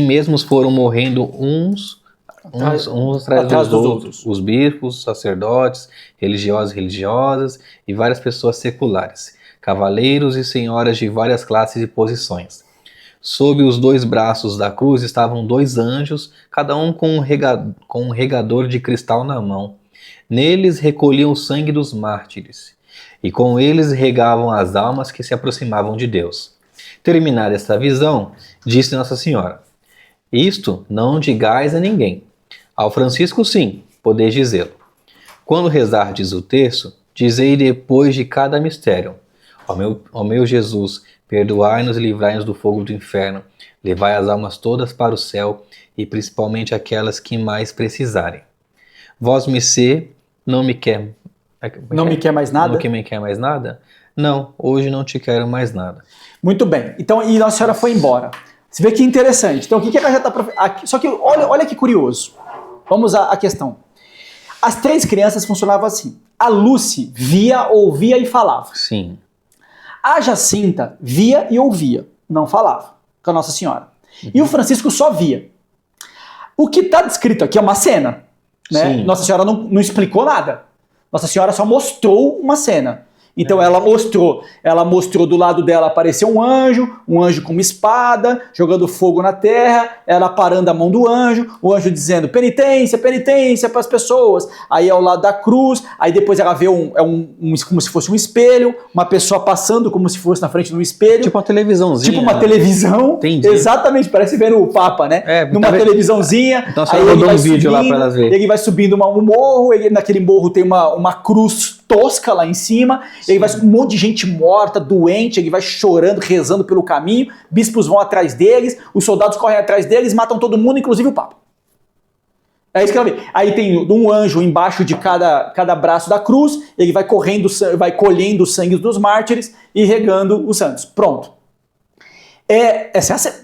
mesmos foram morrendo uns atrás dos outros. Os bispos, sacerdotes, religiosos e religiosas e várias pessoas seculares, cavaleiros e senhoras de várias classes e posições. Sob os dois braços da cruz estavam dois anjos, cada um com um regador de cristal na mão. Neles recolhiam o sangue dos mártires, e com eles regavam as almas que se aproximavam de Deus. Terminada esta visão, disse Nossa Senhora: isto não digais a ninguém. Ao Francisco, sim, podeis dizê-lo. Quando rezardes o terço, dizei depois de cada mistério: ó meu Jesus, perdoai-nos e livrai-nos do fogo do inferno, levai as almas todas para o céu, e principalmente aquelas que mais precisarem. Vós, Messê, não me quer mais nada? Não que me quer mais nada? Não, hoje não te quero mais nada. Muito bem. Então, e Nossa Senhora foi embora. Você vê que interessante. Então, o que ela já está... Só que olha que curioso. Vamos à questão. As três crianças funcionavam assim. A Lucy via, ouvia e falava. Sim. A Jacinta via e ouvia, não falava, com a Nossa Senhora. E o Francisco só via. O que está descrito aqui é uma cena. Né? Sim. Nossa Senhora não explicou nada. Nossa Senhora só mostrou uma cena. Então ela mostrou do lado dela apareceu um anjo com uma espada, jogando fogo na terra, ela parando a mão do anjo, o anjo dizendo penitência, penitência para as pessoas. Aí ao lado da cruz, aí depois ela vê como se fosse um espelho, uma pessoa passando como se fosse na frente de um espelho. Tipo uma televisãozinha. Tipo uma televisão. Entendi. Exatamente, parece vendo o Papa, né? Numa televisãozinha. Então você rodou um vídeo lá para elas verem. Ele vai subindo um morro, naquele morro tem uma cruz tosca lá em cima, ele vai um monte de gente morta, doente, ele vai chorando, rezando pelo caminho, bispos vão atrás deles, os soldados correm atrás deles, matam todo mundo, inclusive o Papa. É isso que ela vê. Aí tem um anjo embaixo de cada braço da cruz, ele vai colhendo o sangue dos mártires e regando os santos. Pronto.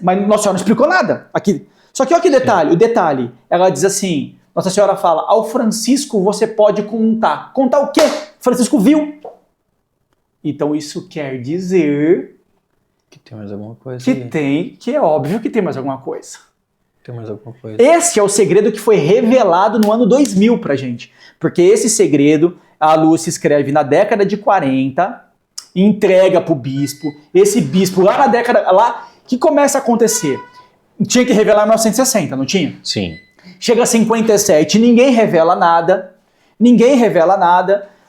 Mas Nossa Senhora não explicou nada aqui. Só que olha que detalhe, o detalhe, ela diz assim, Nossa Senhora fala, ao Francisco você pode contar. Contar o quê? Francisco viu. Então isso quer dizer... que tem mais alguma coisa que é óbvio que tem mais alguma coisa. Tem mais alguma coisa. Esse é o segredo que foi revelado no ano 2000 pra gente. Porque esse segredo, a Lúcia escreve na década de 40, entrega pro bispo. Esse bispo lá na década... que começa a acontecer? Tinha que revelar em 1960, não tinha? Sim. Chega a 57, ninguém revela nada.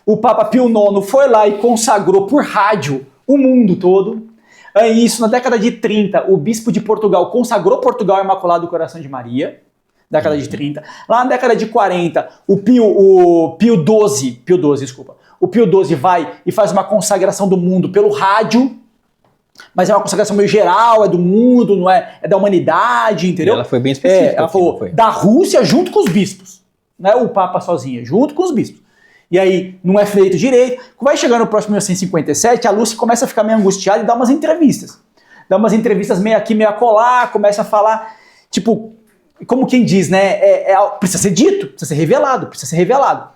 O Papa Pio IX foi lá e consagrou por rádio o mundo todo. Isso, na década de 30, o bispo de Portugal consagrou Portugal ao Imaculado Coração de Maria. década de 30. Lá na década de 40, o Pio XII, desculpa. O Pio XII vai e faz uma consagração do mundo pelo rádio, mas é uma consagração meio geral, é do mundo, não é, é da humanidade, entendeu? E ela foi bem específica. Ela falou da Rússia junto com os bispos, não é o Papa sozinha, junto com os bispos. E aí não é feito direito. Vai chegar no próximo 1957, a Lúcia começa a ficar meio angustiada e dá umas entrevistas. Dá umas entrevistas meio aqui, meio acolá, começa a falar, tipo, como quem diz, né? Precisa ser dito, precisa ser revelado, precisa ser revelado.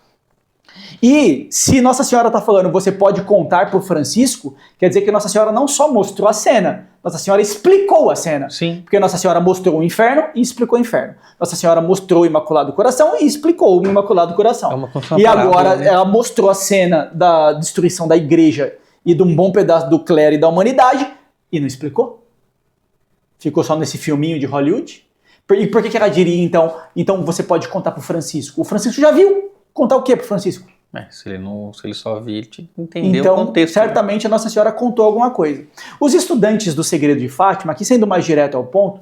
E se Nossa Senhora está falando, você pode contar para o Francisco, quer dizer que Nossa Senhora não só mostrou a cena, Nossa Senhora explicou a cena. Sim. Porque Nossa Senhora mostrou o inferno e explicou o inferno. Nossa Senhora mostrou o Imaculado Coração e explicou o Imaculado Coração. E agora ela mostrou a cena da destruição da igreja e de um bom pedaço do clero e da humanidade e não explicou. Ficou só nesse filminho de Hollywood. E por que ela diria, então você pode contar para o Francisco? O Francisco já viu. Contar o que para o Francisco? Se ele só vir, ele entendeu então, o contexto. Certamente a Nossa Senhora contou alguma coisa. Os estudantes do Segredo de Fátima, aqui sendo mais direto ao ponto,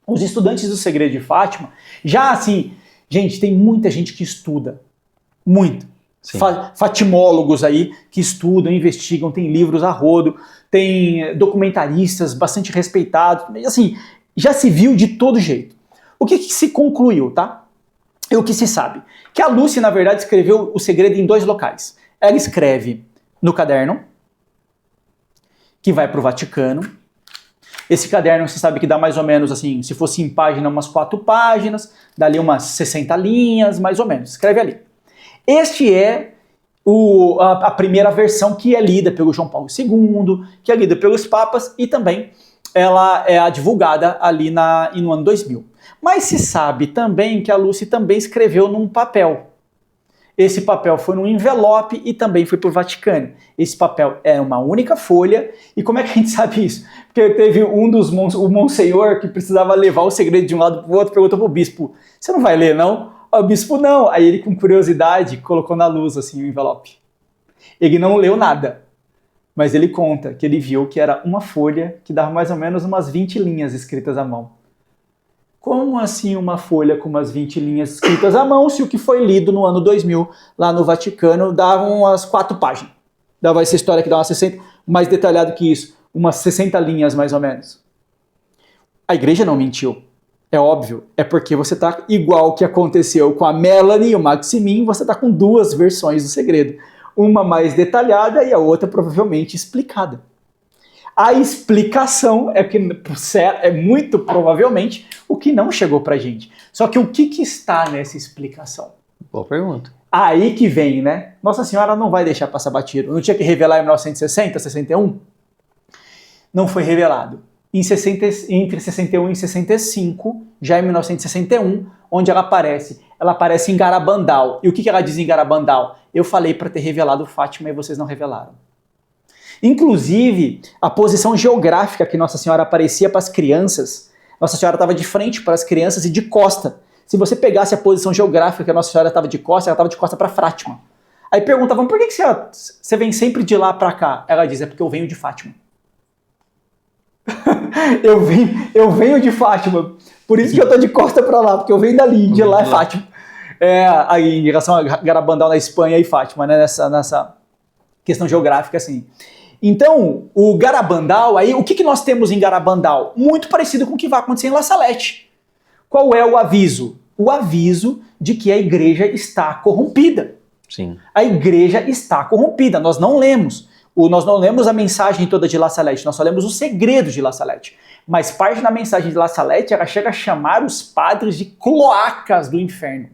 os estudantes do Segredo de Fátima, já assim, gente, tem muita gente que estuda. Muito. Fatimólogos aí que estudam, investigam, tem livros a rodo, tem documentaristas bastante respeitados, assim, já se viu de todo jeito. O que se concluiu, tá? E o que se sabe? Que a Lúcia, na verdade, escreveu o segredo em 2 locais. Ela escreve no caderno, que vai para o Vaticano. Esse caderno, você sabe que dá mais ou menos assim, se fosse em página, umas 4 páginas, dá ali umas 60 linhas, mais ou menos. Escreve ali. Este é a primeira versão que é lida pelo João Paulo II, que é lida pelos papas e também ela é divulgada ali no ano 2000. Mas se sabe também que a Lúcia também escreveu num papel. Esse papel foi num envelope e também foi para o Vaticano. Esse papel é uma única folha. E como é que a gente sabe isso? Porque teve o Monsenhor que precisava levar o segredo de um lado para o outro, perguntou para o bispo, você não vai ler não? O bispo não. Aí ele com curiosidade colocou na luz assim o envelope. Ele não leu nada. Mas ele conta que ele viu que era uma folha que dava mais ou menos umas 20 linhas escritas à mão. Como assim uma folha com umas 20 linhas escritas à mão, se o que foi lido no ano 2000, lá no Vaticano, dava umas 4 páginas? Dava essa história que dá umas 60, mais detalhado que isso, umas 60 linhas mais ou menos. A igreja não mentiu, é óbvio, é porque você está igual que aconteceu com a Melanie e o Maximin, você está com 2 versões do segredo. Uma mais detalhada e a outra provavelmente explicada. A explicação é muito provavelmente o que não chegou pra gente. Só que o que está nessa explicação? Boa pergunta. Aí que vem, né? Nossa Senhora não vai deixar passar batido. Não tinha que revelar em 1960, 61? Não foi revelado. Entre 61 e 65, já em 1961, onde ela aparece. Ela aparece em Garabandal. E o que ela diz em Garabandal? Eu falei para ter revelado Fátima e vocês não revelaram. Inclusive, a posição geográfica que Nossa Senhora aparecia para as crianças, Nossa Senhora estava de frente para as crianças e de costa. Se você pegasse a posição geográfica que a Nossa Senhora estava de costa, ela estava de costa para Fátima. Aí perguntavam, por que você vem sempre de lá para cá? Ela diz, é porque eu venho de Fátima. eu venho de Fátima, por isso que eu estou de costa para lá, porque eu venho dali, de lá é Fátima. Aí, em relação a Garabandal na Espanha e Fátima, né, nessa questão geográfica, assim. Então, o Garabandal, aí, o que nós temos em Garabandal? Muito parecido com o que vai acontecer em La Salette. Qual é o aviso? O aviso de que a igreja está corrompida. Sim. A igreja está corrompida. Nós não lemos a mensagem toda de La Salette, nós só lemos o segredo de La Salette. Mas parte da mensagem de La Salette, ela chega a chamar os padres de cloacas do inferno.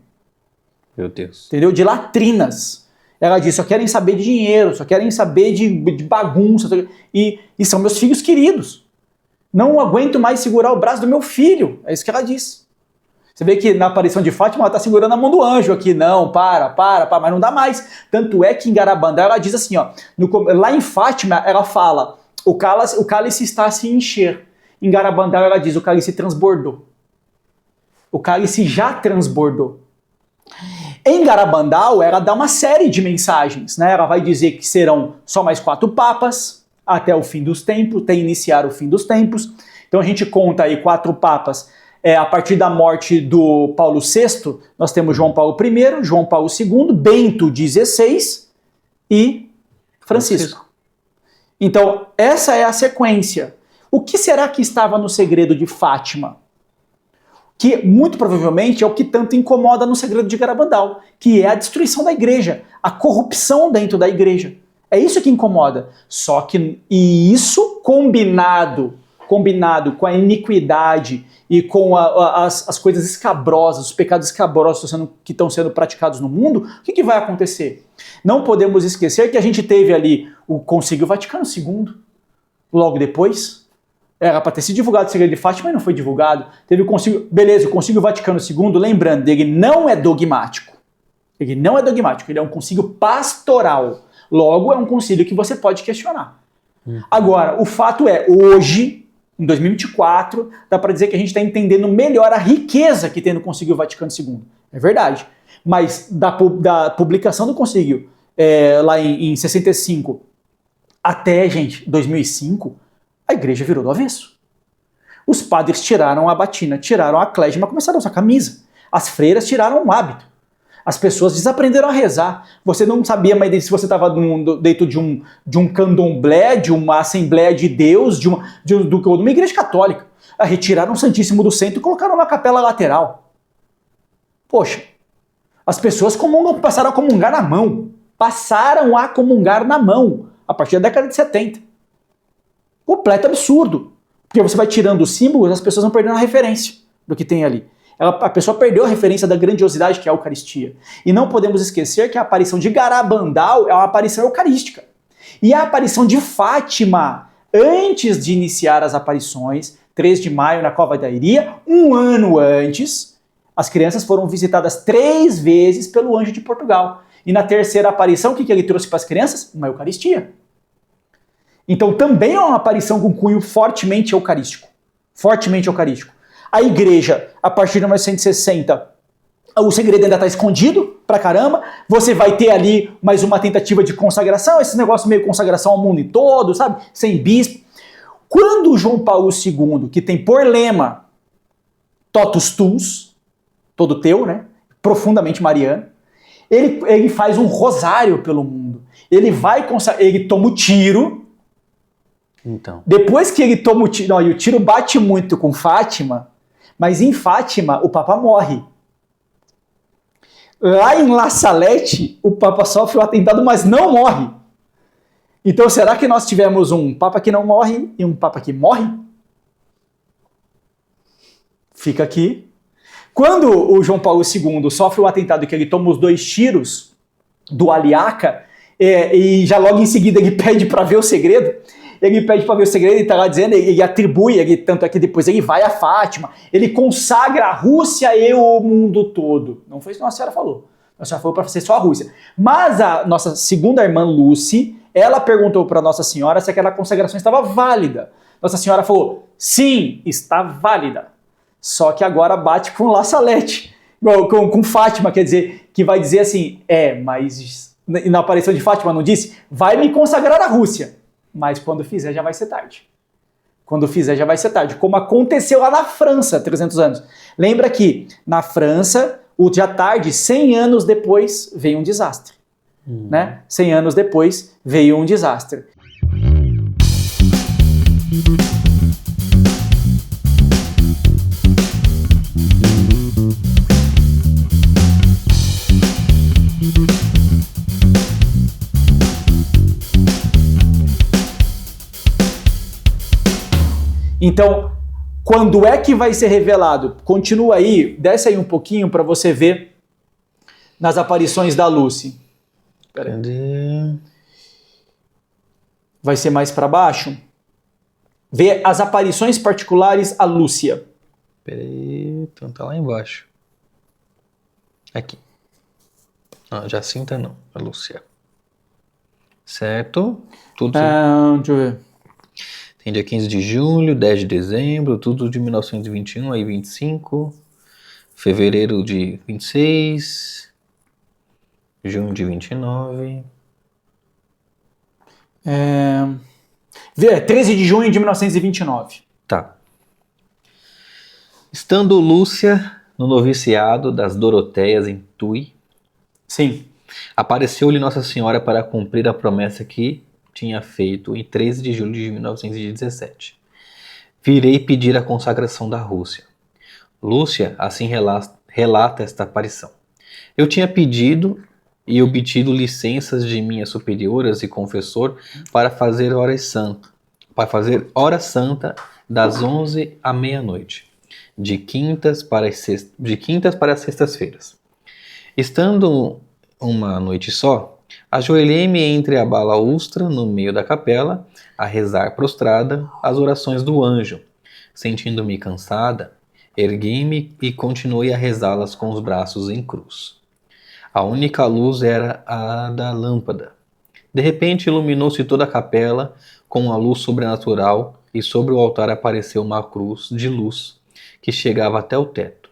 Meu Deus. Entendeu? De latrinas. Ela diz, só querem saber de dinheiro, só querem saber de bagunça. E são meus filhos queridos. Não aguento mais segurar o braço do meu filho. É isso que ela diz. Você vê que na aparição de Fátima, ela está segurando a mão do anjo aqui. Não, para, mas não dá mais. Tanto é que em Garabandal ela diz assim, ó, lá em Fátima ela fala, o cálice está a se encher. Em Garabandal ela diz, o cálice transbordou. O cálice já transbordou. Em Garabandal, ela dá uma série de mensagens, né? Ela vai dizer que serão só mais 4 papas até o fim dos tempos, até iniciar o fim dos tempos. Então a gente conta aí 4 papas a partir da morte do Paulo VI, nós temos João Paulo I, João Paulo II, Bento XVI e Francisco. Então, essa é a sequência. O que será que estava no segredo de Fátima? Que muito provavelmente é o que tanto incomoda no segredo de Garabandal, que é a destruição da igreja, a corrupção dentro da igreja. É isso que incomoda. Só que isso combinado com a iniquidade e com as coisas escabrosas, os pecados escabrosos que estão sendo praticados no mundo, o que vai acontecer? Não podemos esquecer que a gente teve ali o Concílio Vaticano II, logo depois. Era para ter sido divulgado o segredo de Fátima, mas não foi divulgado. Teve o Concílio, beleza, o Concílio Vaticano II, lembrando, ele não é dogmático. Ele não é dogmático, ele é um concílio pastoral. Logo, é um concílio que você pode questionar. Agora, o fato é, hoje, em 2024, dá para dizer que a gente está entendendo melhor a riqueza que tem no Concílio Vaticano II. É verdade. Mas da publicação do concílio, lá em 65, até, gente, 2005, a igreja virou do avesso. Os padres tiraram a batina, tiraram a clésima, começaram a usar camisa. As freiras tiraram o hábito. As pessoas desaprenderam a rezar. Você não sabia mais se você estava dentro de um candomblé, de uma Assembleia de Deus, de uma igreja católica. Retiraram o Santíssimo do centro e colocaram na capela lateral. Poxa, as pessoas passaram a comungar na mão. Passaram a comungar na mão a partir da década de 70. Completo absurdo. Porque você vai tirando os símbolos, as pessoas vão perdendo a referência do que tem ali. A pessoa perdeu a referência da grandiosidade que é a Eucaristia. E não podemos esquecer que a aparição de Garabandal é uma aparição eucarística. E a aparição de Fátima, antes de iniciar as aparições, 3 de maio na Cova da Iria, um ano antes, as crianças foram visitadas 3 vezes pelo anjo de Portugal. E na terceira aparição, o que ele trouxe para as crianças? Uma Eucaristia. Então também é uma aparição com cunho fortemente eucarístico. Fortemente eucarístico. A igreja, a partir de 1960, o segredo ainda está escondido pra caramba. Você vai ter ali mais uma tentativa de consagração, esse negócio meio consagração ao mundo todo, sabe? Sem bispo. Quando João Paulo II, que tem por lema totus tuus, todo teu, né? Profundamente mariano, ele faz um rosário pelo mundo. Ele toma o tiro. Então. Depois que ele toma o tiro, não, e o tiro bate muito com Fátima, mas em Fátima o Papa morre. Lá em La Salette, o Papa sofre o atentado, mas não morre. Então será que nós tivemos um Papa que não morre e um Papa que morre? Fica aqui. Quando o João Paulo II sofre o atentado que ele toma os 2 tiros do Aliaca, e já logo em seguida ele pede para ver o segredo, ele está lá dizendo, ele atribui, tanto é que depois ele vai a Fátima, ele consagra a Rússia e o mundo todo. Não foi isso que Nossa Senhora falou. Nossa Senhora falou para ser só a Rússia. Mas a nossa segunda irmã Lucy, ela perguntou para Nossa Senhora se aquela consagração estava válida. Nossa Senhora falou, sim, está válida. Só que agora bate com La Salette, com Fátima, quer dizer, que vai dizer assim, mas na aparição de Fátima não disse, vai me consagrar a Rússia. Mas quando fizer já vai ser tarde. Quando fizer já vai ser tarde. Como aconteceu lá na França, 300 anos. Lembra que na França, já tarde, 100 anos depois, veio um desastre. Né? 100 anos depois, veio um desastre. Então, quando é que vai ser revelado? Continua aí, desce aí um pouquinho para você ver nas aparições da Lucy. Cadê? Vai ser mais para baixo? Vê as aparições particulares a Lúcia. Peraí, então tá lá embaixo. Aqui. Não, Jacinta não, a Lúcia. Certo? Tudo Deixa eu ver. Tem dia 15 de julho, 10 de dezembro, tudo de 1921, aí 25, fevereiro de 26, junho de 29. 13 de junho de 1929. Tá. Estando Lúcia no noviciado das Doroteias em Tui, Sim. apareceu-lhe Nossa Senhora para cumprir a promessa que tinha feito em 13 de julho de 1917. Virei pedir a consagração da Rússia. Lúcia assim relata esta aparição. Eu tinha pedido e obtido licenças de minhas superiores e confessor para fazer hora santa das 11 à meia-noite, de quintas para sextas-feiras. Estando uma noite só, ajoelhei-me entre a balaustra no meio da capela, a rezar prostrada as orações do anjo. Sentindo-me cansada, ergui-me e continuei a rezá-las com os braços em cruz. A única luz era a da lâmpada. De repente iluminou-se toda a capela com uma luz sobrenatural e sobre o altar apareceu uma cruz de luz que chegava até o teto.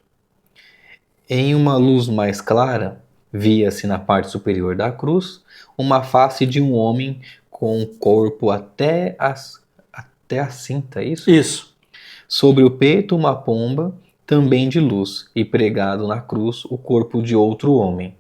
Em uma luz mais clara, via-se na parte superior da cruz uma face de um homem com o corpo até a cinta, é isso? Isso. Sobre o peito uma pomba, também de luz, e pregado na cruz o corpo de outro homem.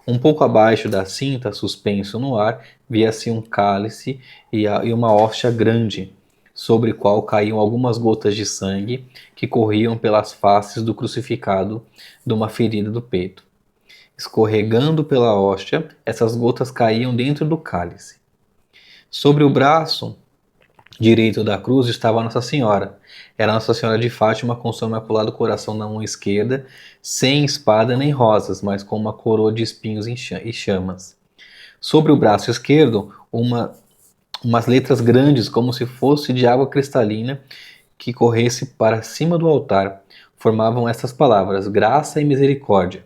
Um pouco abaixo da cinta, suspenso no ar, via-se um cálice e uma hóstia grande, sobre o qual caíam algumas gotas de sangue que corriam pelas faces do crucificado de uma ferida do peito. Escorregando pela hóstia, essas gotas caíam dentro do cálice. Sobre o braço direito da cruz estava Nossa Senhora. Era Nossa Senhora de Fátima com seu imaculado coração na mão esquerda, sem espada nem rosas, mas com uma coroa de espinhos e chamas. Sobre o braço esquerdo, umas letras grandes, como se fosse de água cristalina, que corresse para cima do altar, formavam essas palavras: graça e misericórdia.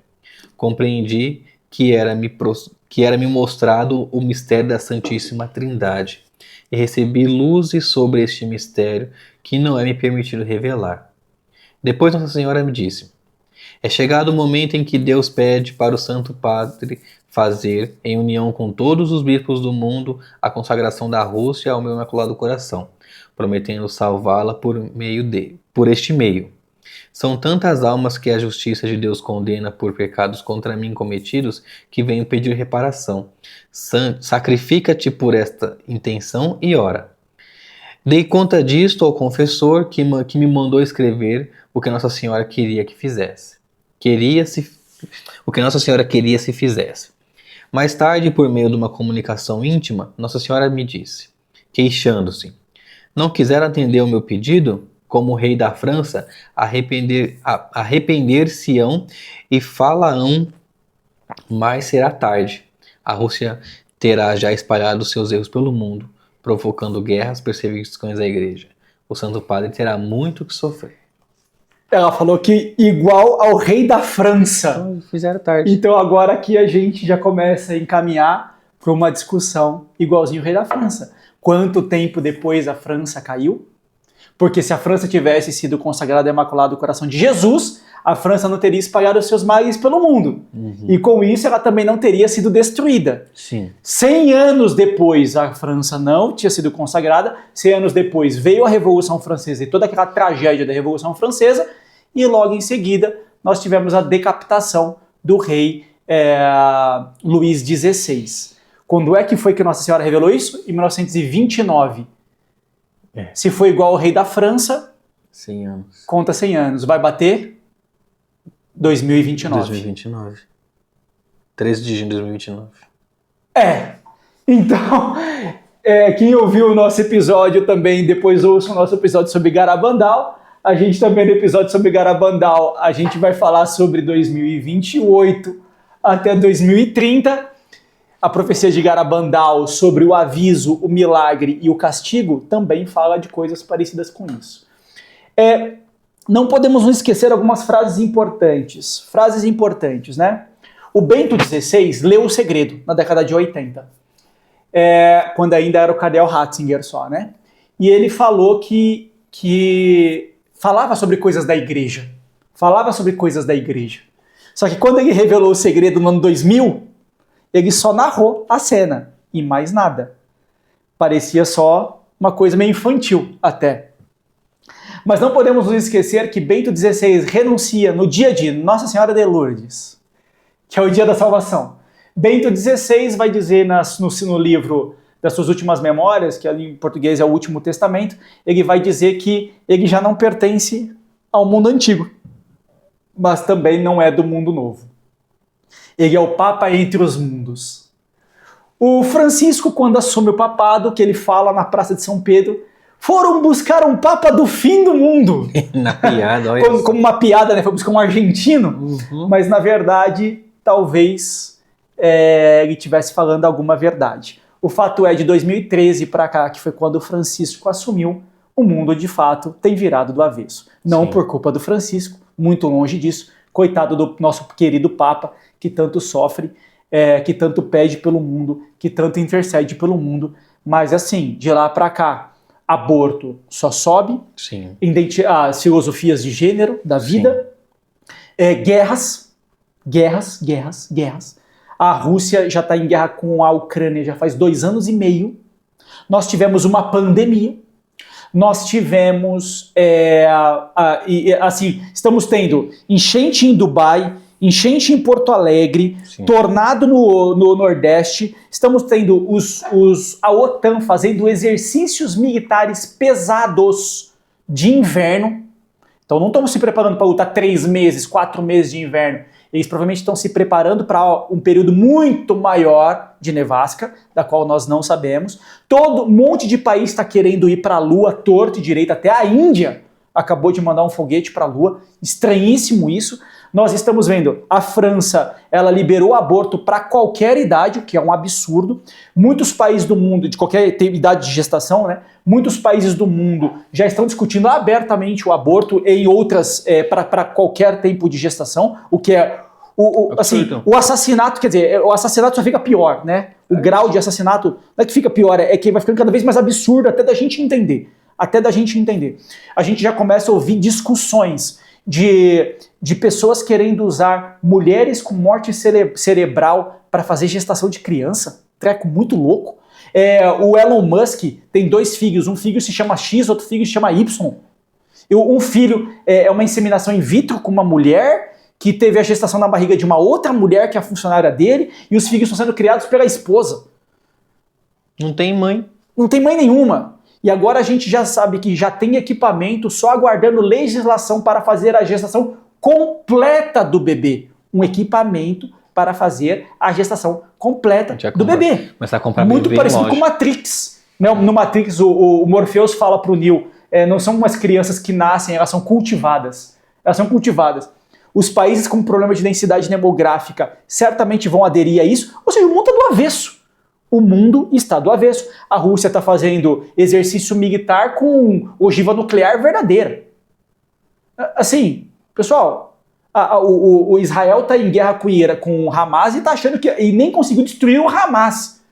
Compreendi que era-me mostrado o mistério da Santíssima Trindade, e recebi luzes sobre este mistério que não é me permitido revelar. Depois Nossa Senhora me disse: é chegado o momento em que Deus pede para o Santo Padre fazer, em união com todos os bispos do mundo, a consagração da Rússia ao meu Imaculado Coração, prometendo salvá-la por este meio. São tantas almas que a justiça de Deus condena por pecados contra mim cometidos que venho pedir reparação. Sacrifica-te por esta intenção e ora. Dei conta disto ao confessor que me mandou escrever o que Nossa Senhora queria que fizesse. O que Nossa Senhora queria se fizesse. Mais tarde, por meio de uma comunicação íntima, Nossa Senhora me disse, queixando-se: não quiser atender o meu pedido? Como rei da França, arrepender-se-ão e fala-ão, mas será tarde. A Rússia terá já espalhado seus erros pelo mundo, provocando guerras, perseguições à igreja. O Santo Padre terá muito que sofrer. Ela falou que igual ao rei da França. Então, fizeram tarde. Então agora aqui a gente já começa a encaminhar para uma discussão igualzinho o rei da França. Quanto tempo depois a França caiu? Porque se a França tivesse sido consagrada ao Imaculado Coração de Jesus, a França não teria espalhado os seus males pelo mundo. E com isso ela também não teria sido destruída. Sim. 100 anos depois a França não tinha sido consagrada, 100 anos depois veio a Revolução Francesa e toda aquela tragédia da Revolução Francesa, e logo em seguida nós tivemos a decapitação do rei Luís XVI. Quando é que foi que Nossa Senhora revelou isso? Em 1929. Se foi igual ao rei da França, 100 anos. conta 100 anos. Vai bater 2029. 2029. 13 de junho de 2029. Então, quem ouviu o nosso episódio também, depois ouça o nosso episódio sobre Garabandal. A gente também no episódio sobre Garabandal, a gente vai falar sobre 2028 até 2030. A profecia de Garabandal sobre o aviso, o milagre e o castigo também fala de coisas parecidas com isso. Não podemos nos esquecer algumas frases importantes. Frases importantes, né? O Bento XVI leu O Segredo na década de 80, quando ainda era o cardeal Ratzinger só, né? E ele falou que falava sobre coisas da igreja. Falava sobre coisas da igreja. Só que quando ele revelou O Segredo no ano 2000, ele só narrou a cena e mais nada. Parecia só uma coisa meio infantil até. Mas não podemos nos esquecer que Bento XVI renuncia no dia de Nossa Senhora de Lourdes, que é o dia da salvação. Bento XVI vai dizer no livro das suas últimas memórias, que ali em português é o Último Testamento, ele vai dizer que ele já não pertence ao mundo antigo, mas também não é do mundo novo. Ele é o Papa entre os mundos. O Francisco, quando assume o papado, que ele fala na Praça de São Pedro, foram buscar um Papa do fim do mundo. Na piada, olha como uma piada, né? Foi buscar um argentino, mas na verdade, talvez ele estivesse falando alguma verdade. O fato é, de 2013 para cá, que foi quando o Francisco assumiu, o mundo de fato tem virado do avesso. Não Sim. por culpa do Francisco, muito longe disso. Coitado do nosso querido Papa, que tanto sofre, que tanto pede pelo mundo, que tanto intercede pelo mundo. Mas assim, de lá para cá, aborto só sobe, Sim. As filosofias de gênero da vida, guerras. A Rússia já está em guerra com a Ucrânia já faz 2 anos e meio. Nós tivemos uma pandemia. Nós tivemos, estamos tendo enchente em Dubai, enchente em Porto Alegre, Sim. tornado no Nordeste. Estamos tendo a OTAN fazendo exercícios militares pesados de inverno. Então não estamos se preparando para lutar 3 meses, 4 meses de inverno. Eles provavelmente estão se preparando para um período muito maior de nevasca, da qual nós não sabemos. Todo um monte de país está querendo ir para a Lua, torto e direito. Até a Índia acabou de mandar um foguete para a Lua. Estranhíssimo isso. Nós estamos vendo a França, ela liberou aborto para qualquer idade, o que é um absurdo. Muitos países do mundo, de qualquer idade de gestação, né? Muitos países do mundo já estão discutindo abertamente o aborto em outras, para qualquer tempo de gestação, o que é o assassinato, quer dizer, o assassinato só fica pior, né? O grau de assassinato não é que fica pior, é que vai ficando cada vez mais absurdo até da gente entender. A gente já começa a ouvir discussões de pessoas querendo usar mulheres com morte cerebral para fazer gestação de criança. Treco muito louco. O Elon Musk tem 2 filhos. Um filho se chama X, outro filho se chama Y. Um filho é uma inseminação in vitro com uma mulher que teve a gestação na barriga de uma outra mulher que é a funcionária dele, e os filhos estão sendo criados pela esposa. Não tem mãe. Não tem mãe nenhuma. E agora a gente já sabe que já tem equipamento só aguardando legislação para fazer a gestação completa do bebê. Um equipamento para fazer a gestação completa do bebê. Começar a comprar muito bebê, parecido lógico. com Matrix. No Matrix, o Morpheus fala para o Neo, não são umas crianças que nascem, elas são cultivadas. Os países com problema de densidade demográfica certamente vão aderir a isso. Ou seja, o mundo está do avesso. O mundo está do avesso. A Rússia está fazendo exercício militar com ogiva nuclear verdadeira. Assim, pessoal, o Israel está em guerra com o Hamas e está achando que... E nem conseguiu destruir o Hamas.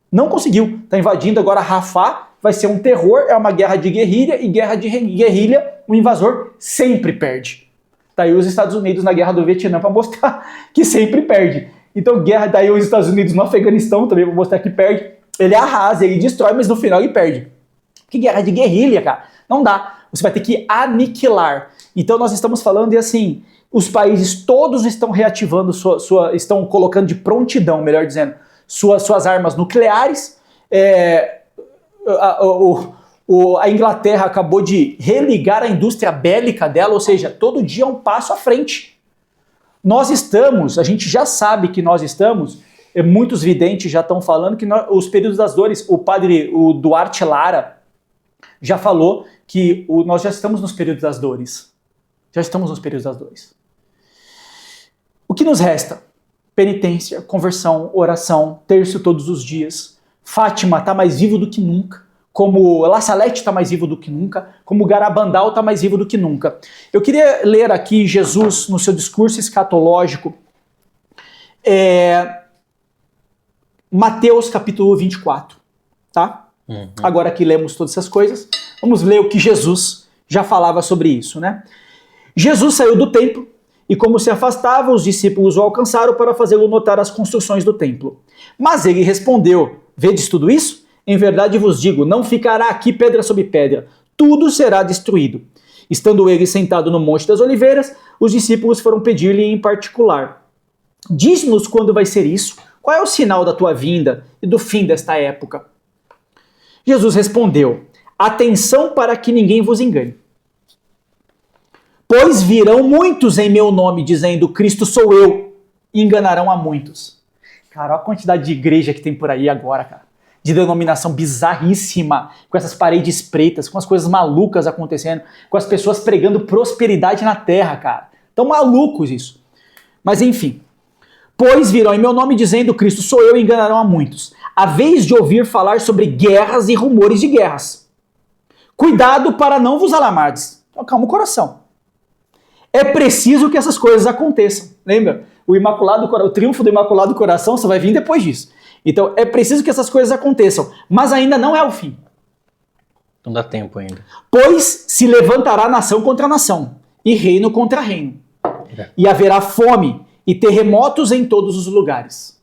Não conseguiu. Está invadindo agora Rafah, vai ser um terror, é uma guerra de guerrilha, e guerra de guerrilha, o invasor sempre perde. Tá aí os Estados Unidos na guerra do Vietnã para mostrar que sempre perde. Então, guerra daí os Estados Unidos no Afeganistão também para mostrar que perde. Ele arrasa, ele destrói, mas no final ele perde. Que guerra de guerrilha, cara? Não dá. Você vai ter que aniquilar. Então nós estamos falando assim, os países todos estão reativando, estão colocando de prontidão, melhor dizendo, suas armas nucleares. A Inglaterra acabou de religar a indústria bélica dela, ou seja, todo dia é um passo à frente. A gente já sabe que nós estamos, muitos videntes já estão falando que os períodos das dores, o Duarte Lara já falou que nós já estamos nos períodos das dores. Já estamos nos períodos das dores. O que nos resta? Penitência, conversão, oração, terço todos os dias. Fátima está mais vivo do que nunca. Como La Salete está mais vivo do que nunca, como Garabandal está mais vivo do que nunca. Eu queria ler aqui Jesus no seu discurso escatológico, Mateus capítulo 24, tá? Uhum. Agora que lemos todas essas coisas, vamos ler o que Jesus já falava sobre isso, né? Jesus saiu do templo e, como se afastava, os discípulos o alcançaram para fazê-lo notar as construções do templo. Mas ele respondeu: vedes tudo isso? Em verdade vos digo, não ficará aqui pedra sobre pedra, tudo será destruído. Estando ele sentado no Monte das Oliveiras, os discípulos foram pedir-lhe em particular: diz-nos quando vai ser isso? Qual é o sinal da tua vinda e do fim desta época? Jesus respondeu: atenção para que ninguém vos engane. Pois virão muitos em meu nome, dizendo: Cristo sou eu, e enganarão a muitos. Cara, olha a quantidade de igreja que tem por aí agora, cara. De denominação bizarríssima, com essas paredes pretas, com as coisas malucas acontecendo, com as pessoas pregando prosperidade na terra, cara. Tão malucos isso. Mas enfim. Pois virão em meu nome dizendo: Cristo sou eu, e enganarão a muitos. A vez de ouvir falar sobre guerras e rumores de guerras. Cuidado para não vos alarmardes. Então, calma o coração. É preciso que essas coisas aconteçam. Lembra? O triunfo do Imaculado Coração só vai vir depois disso. Então, é preciso que essas coisas aconteçam. Mas ainda não é o fim. Não dá tempo ainda. Pois se levantará nação contra nação, e reino contra reino. E haverá fome e terremotos em todos os lugares.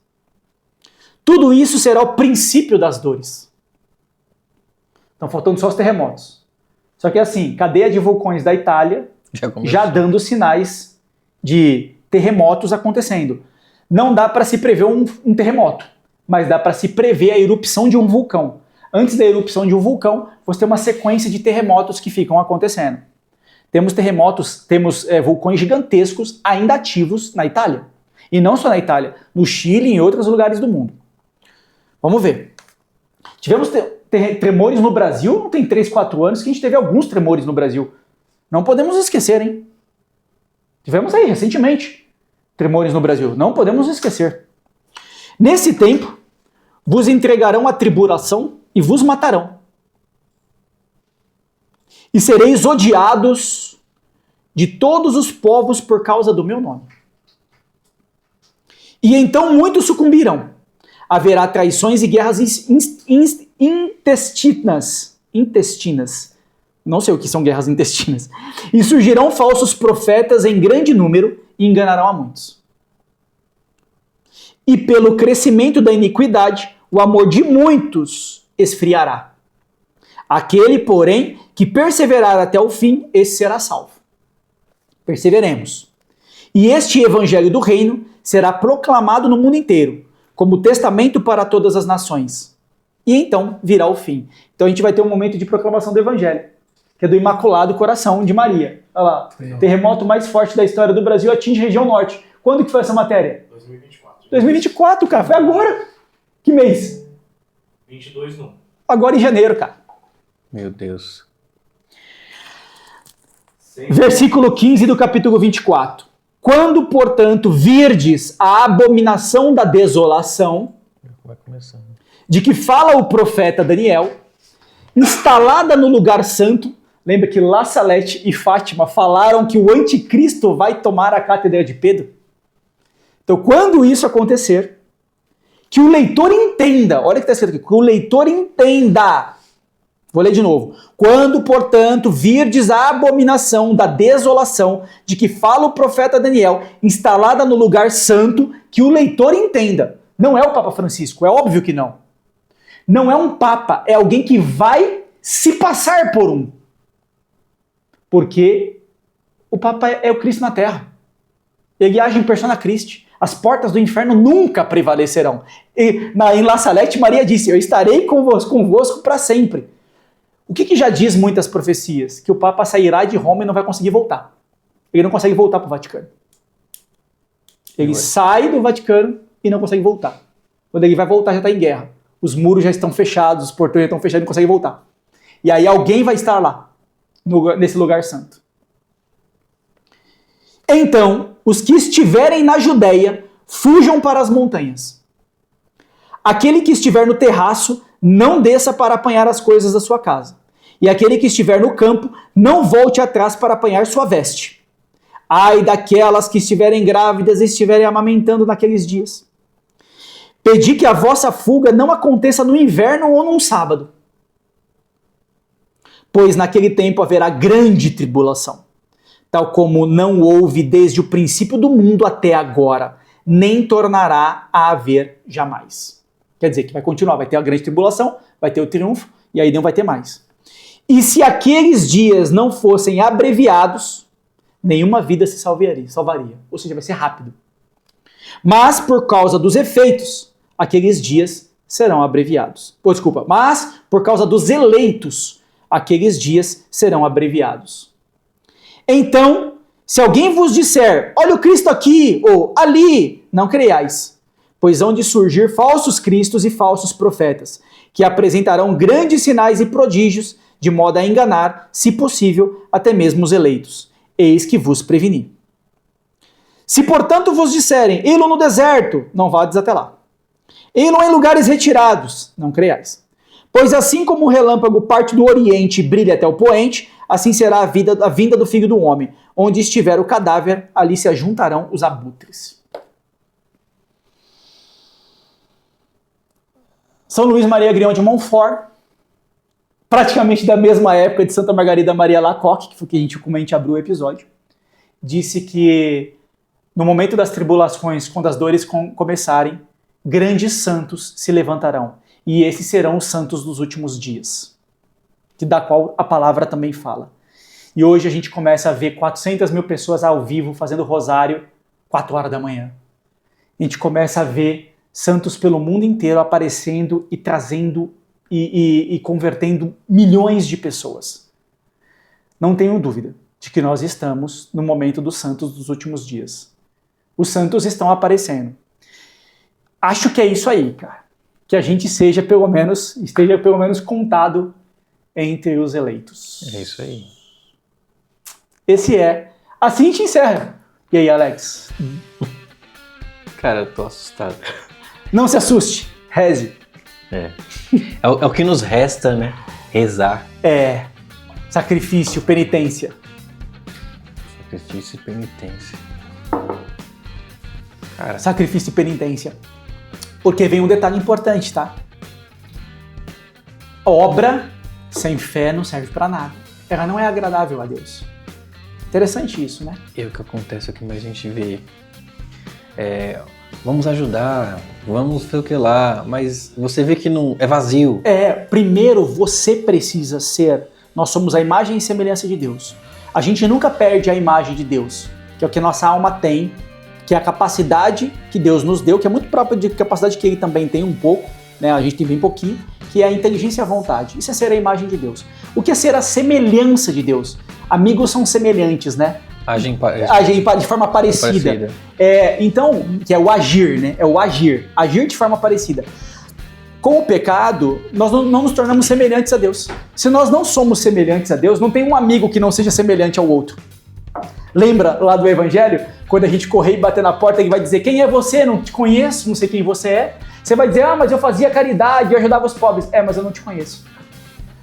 Tudo isso será o princípio das dores. Estão faltando só os terremotos. Só que assim, cadeia de vulcões da Itália já dando sinais de terremotos acontecendo. Não dá para se prever um terremoto, mas dá para se prever a erupção de um vulcão. Antes da erupção de um vulcão, você tem uma sequência de terremotos que ficam acontecendo. Temos terremotos, vulcões gigantescos ainda ativos na Itália. E não só na Itália, no Chile e em outros lugares do mundo. Vamos ver. Tivemos tremores no Brasil, não tem 3, 4 anos que a gente teve alguns tremores no Brasil. Não podemos esquecer, hein? Tivemos aí, recentemente, tremores no Brasil. Não podemos esquecer. Nesse tempo, vos entregarão a tribulação e vos matarão. E sereis odiados de todos os povos por causa do meu nome. E então muitos sucumbirão. Haverá traições e guerras intestinas. Não sei o que são guerras intestinas. E surgirão falsos profetas em grande número e enganarão a muitos. E pelo crescimento da iniquidade, o amor de muitos esfriará. Aquele, porém, que perseverar até o fim, esse será salvo. Perseveremos. E este evangelho do reino será proclamado no mundo inteiro, como testamento para todas as nações. E então virá o fim. Então a gente vai ter um momento de proclamação do evangelho, que é do Imaculado Coração de Maria. Olha lá, terremoto mais forte da história do Brasil atinge a região norte. Quando que foi essa matéria? 2024. 2024, cara. Foi agora. Que mês? 22 não. Agora em janeiro, cara. Meu Deus. Versículo 15 do capítulo 24. Quando, portanto, virdes a abominação da desolação, Vai começando. de que fala o profeta Daniel, instalada no lugar santo, lembra que La Salete e Fátima falaram que o anticristo vai tomar a cátedra de Pedro? Então, quando isso acontecer, que o leitor entenda, olha o que está escrito aqui, que o leitor entenda. Vou ler de novo. Quando, portanto, virdes a abominação da desolação de que fala o profeta Daniel, instalada no lugar santo, que o leitor entenda. Não é o Papa Francisco, é óbvio que não. Não é um Papa, é alguém que vai se passar por um. Porque o Papa é o Cristo na Terra. Ele age em persona Christi. As portas do inferno nunca prevalecerão. E em La Salete, Maria disse: eu estarei convosco para sempre. O que já diz muitas profecias? Que o Papa sairá de Roma e não vai conseguir voltar. Ele não consegue voltar para o Vaticano. Ele sai do Vaticano e não consegue voltar. Quando ele vai voltar, já está em guerra. Os muros já estão fechados, os portões já estão fechados e não consegue voltar. E aí alguém vai estar lá, nesse lugar santo. Então, os que estiverem na Judéia, fujam para as montanhas. Aquele que estiver no terraço, não desça para apanhar as coisas da sua casa. E aquele que estiver no campo, não volte atrás para apanhar sua veste. Ai daquelas que estiverem grávidas e estiverem amamentando naqueles dias. Pedi que a vossa fuga não aconteça no inverno ou num sábado. Pois naquele tempo haverá grande tribulação, tal como não houve desde o princípio do mundo até agora, nem tornará a haver jamais. Quer dizer que vai continuar, vai ter a grande tribulação, vai ter o triunfo, e aí não vai ter mais. E se aqueles dias não fossem abreviados, nenhuma vida se salvaria. Ou seja, vai ser rápido. Mas por causa dos efeitos, aqueles dias serão abreviados. Mas por causa dos eleitos, aqueles dias serão abreviados. Então, se alguém vos disser, olha o Cristo aqui ou ali, não creiais, pois hão de surgir falsos cristos e falsos profetas, que apresentarão grandes sinais e prodígios, de modo a enganar, se possível, até mesmo os eleitos. Eis que vos preveni. Se, portanto, vos disserem, ei-lo no deserto, não vades até lá. Ei-lo em lugares retirados, não creiais. Pois assim como o relâmpago parte do oriente e brilha até o poente, assim será a vinda do Filho do Homem. Onde estiver o cadáver, ali se ajuntarão os abutres. São Luís Maria Grião de Montfort, praticamente da mesma época de Santa Margarida Maria Alacoque, que foi como a gente abriu o episódio, disse que no momento das tribulações, quando as dores começarem, grandes santos se levantarão, e esses serão os santos dos últimos dias, da qual a palavra também fala. E hoje a gente começa a ver 400 mil pessoas ao vivo fazendo rosário 4 horas da manhã. A gente começa a ver santos pelo mundo inteiro aparecendo e trazendo e convertendo milhões de pessoas. Não tenho dúvida de que nós estamos no momento dos santos dos últimos dias. Os santos estão aparecendo. Acho que é isso aí, cara. Que a gente esteja pelo menos contado entre os eleitos. É isso aí. Esse é. Assim a gente encerra. E aí, Alex? Cara, eu tô assustado. Não se assuste. Reze. É o que nos resta, né? Rezar. Sacrifício, penitência. Sacrifício e penitência. Cara. Sacrifício e penitência. Porque vem um detalhe importante, tá? Obra sem fé não serve pra nada. Ela não é agradável a Deus. Interessante isso, né? E o que acontece é que mais a gente vê. Vamos ajudar, vamos sei o que lá, mas você vê que não é vazio. Primeiro você precisa ser. Nós somos a imagem e semelhança de Deus. A gente nunca perde a imagem de Deus, que é o que a nossa alma tem, que é a capacidade que Deus nos deu, que é muito própria de capacidade que Ele também tem um pouco, né? A gente tem bem pouquinho, que é a inteligência e a vontade. Isso é ser a imagem de Deus. O que é ser a semelhança de Deus? Amigos são semelhantes, né? Agem de forma parecida. Então, que é o agir, né? É o agir. Agir de forma parecida. Com o pecado, nós não nos tornamos semelhantes a Deus. Se nós não somos semelhantes a Deus, não tem um amigo que não seja semelhante ao outro. Lembra lá do Evangelho? Quando a gente correr e bater na porta, ele vai dizer, quem é você? Não te conheço, não sei quem você é. Você vai dizer, mas eu fazia caridade, eu ajudava os pobres. Mas eu não te conheço.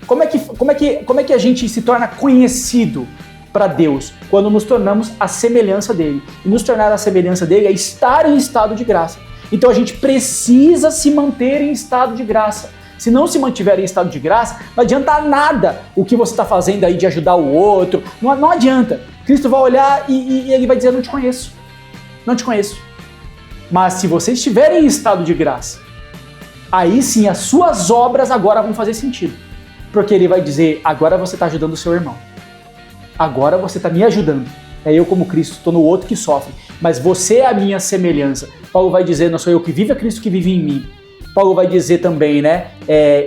Como é que a gente se torna conhecido para Deus? Quando nos tornamos a semelhança dele. E nos tornar a semelhança dele é estar em estado de graça. Então a gente precisa se manter em estado de graça. Se não se mantiver em estado de graça, não adianta nada o que você está fazendo aí de ajudar o outro. Não adianta. Cristo vai olhar e ele vai dizer, não te conheço. Não te conheço. Mas se você estiver em estado de graça, aí sim as suas obras agora vão fazer sentido. Porque ele vai dizer, agora você está ajudando o seu irmão. Agora você está me ajudando. Eu como Cristo estou no outro que sofre. Mas você é a minha semelhança. Paulo vai dizer, não sou eu que vivo, é Cristo que vive em mim. Paulo vai dizer também, né?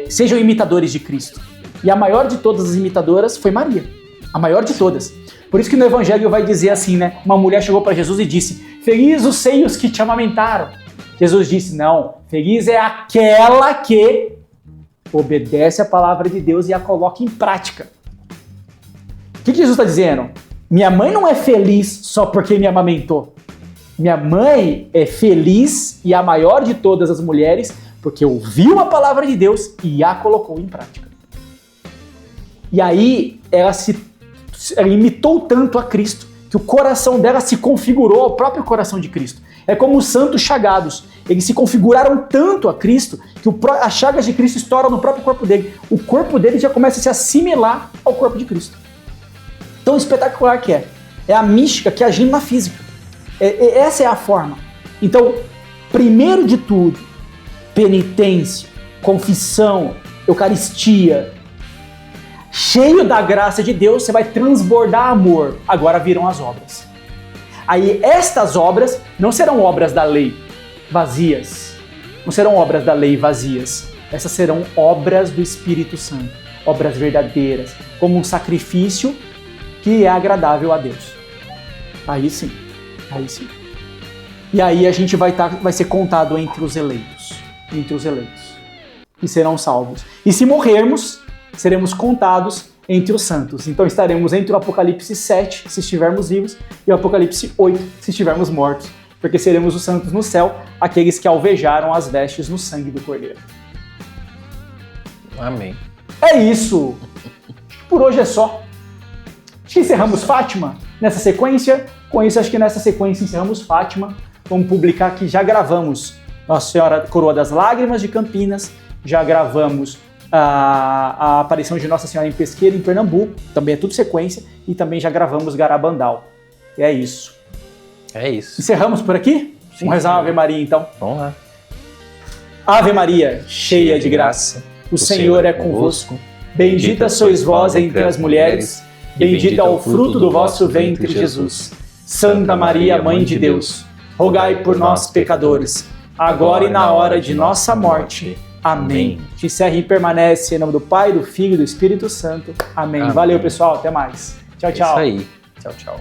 Sejam imitadores de Cristo. E a maior de todas as imitadoras foi Maria. A maior de todas. Por isso que no Evangelho vai dizer assim, né? Uma mulher chegou para Jesus e disse, feliz os seios que te amamentaram. Jesus disse, não, feliz é aquela que obedece a palavra de Deus e a coloca em prática. O que Jesus está dizendo? Minha mãe não é feliz só porque me amamentou. Minha mãe é feliz e a maior de todas as mulheres porque ouviu a palavra de Deus e a colocou em prática. E aí ela imitou tanto a Cristo que o coração dela se configurou ao próprio coração de Cristo. É como os santos chagados. Eles se configuraram tanto a Cristo que as chagas de Cristo estouram no próprio corpo dele. O corpo dele já começa a se assimilar ao corpo de Cristo. Tão espetacular que é. É a mística que agindo na física. Essa é a forma. Então, primeiro de tudo, penitência, confissão, Eucaristia, cheio da graça de Deus, você vai transbordar amor. Agora viram as obras. Aí estas obras não serão obras da lei vazias. Não serão obras da lei vazias. Essas serão obras do Espírito Santo. Obras verdadeiras. Como um sacrifício que é agradável a Deus. Aí sim. Aí sim. E aí a gente vai ser contado entre os eleitos. Entre os eleitos. E serão salvos. E se morrermos, seremos contados entre os santos. Então estaremos entre o Apocalipse 7, se estivermos vivos, e o Apocalipse 8, se estivermos mortos. Porque seremos os santos no céu, aqueles que alvejaram as vestes no sangue do Cordeiro. Amém. É isso! Por hoje é só. Acho que encerramos Fátima nessa sequência. Com isso, acho que nessa sequência encerramos Fátima. Vamos publicar que já gravamos Nossa Senhora Coroa das Lágrimas de Campinas, já gravamos a aparição de Nossa Senhora em Pesqueira, em Pernambuco, também é tudo sequência, e também já gravamos Garabandal. E é isso. É isso. Encerramos por aqui? Sim, Vamos rezar uma sim. Ave Maria, então. Vamos lá. Ave Maria, cheia de graça, o Senhor é convosco. Bendita sois vós entre as mulheres, bendito é o fruto do vosso ventre, Jesus. Santa Maria, Mãe de Deus, rogai por nós, pecadores, agora e na hora de nossa morte. Amém. Te encerra e permanece em nome do Pai, do Filho e do Espírito Santo. Amém. Amém. Valeu, pessoal. Até mais. Tchau, tchau. É isso aí. Tchau, tchau.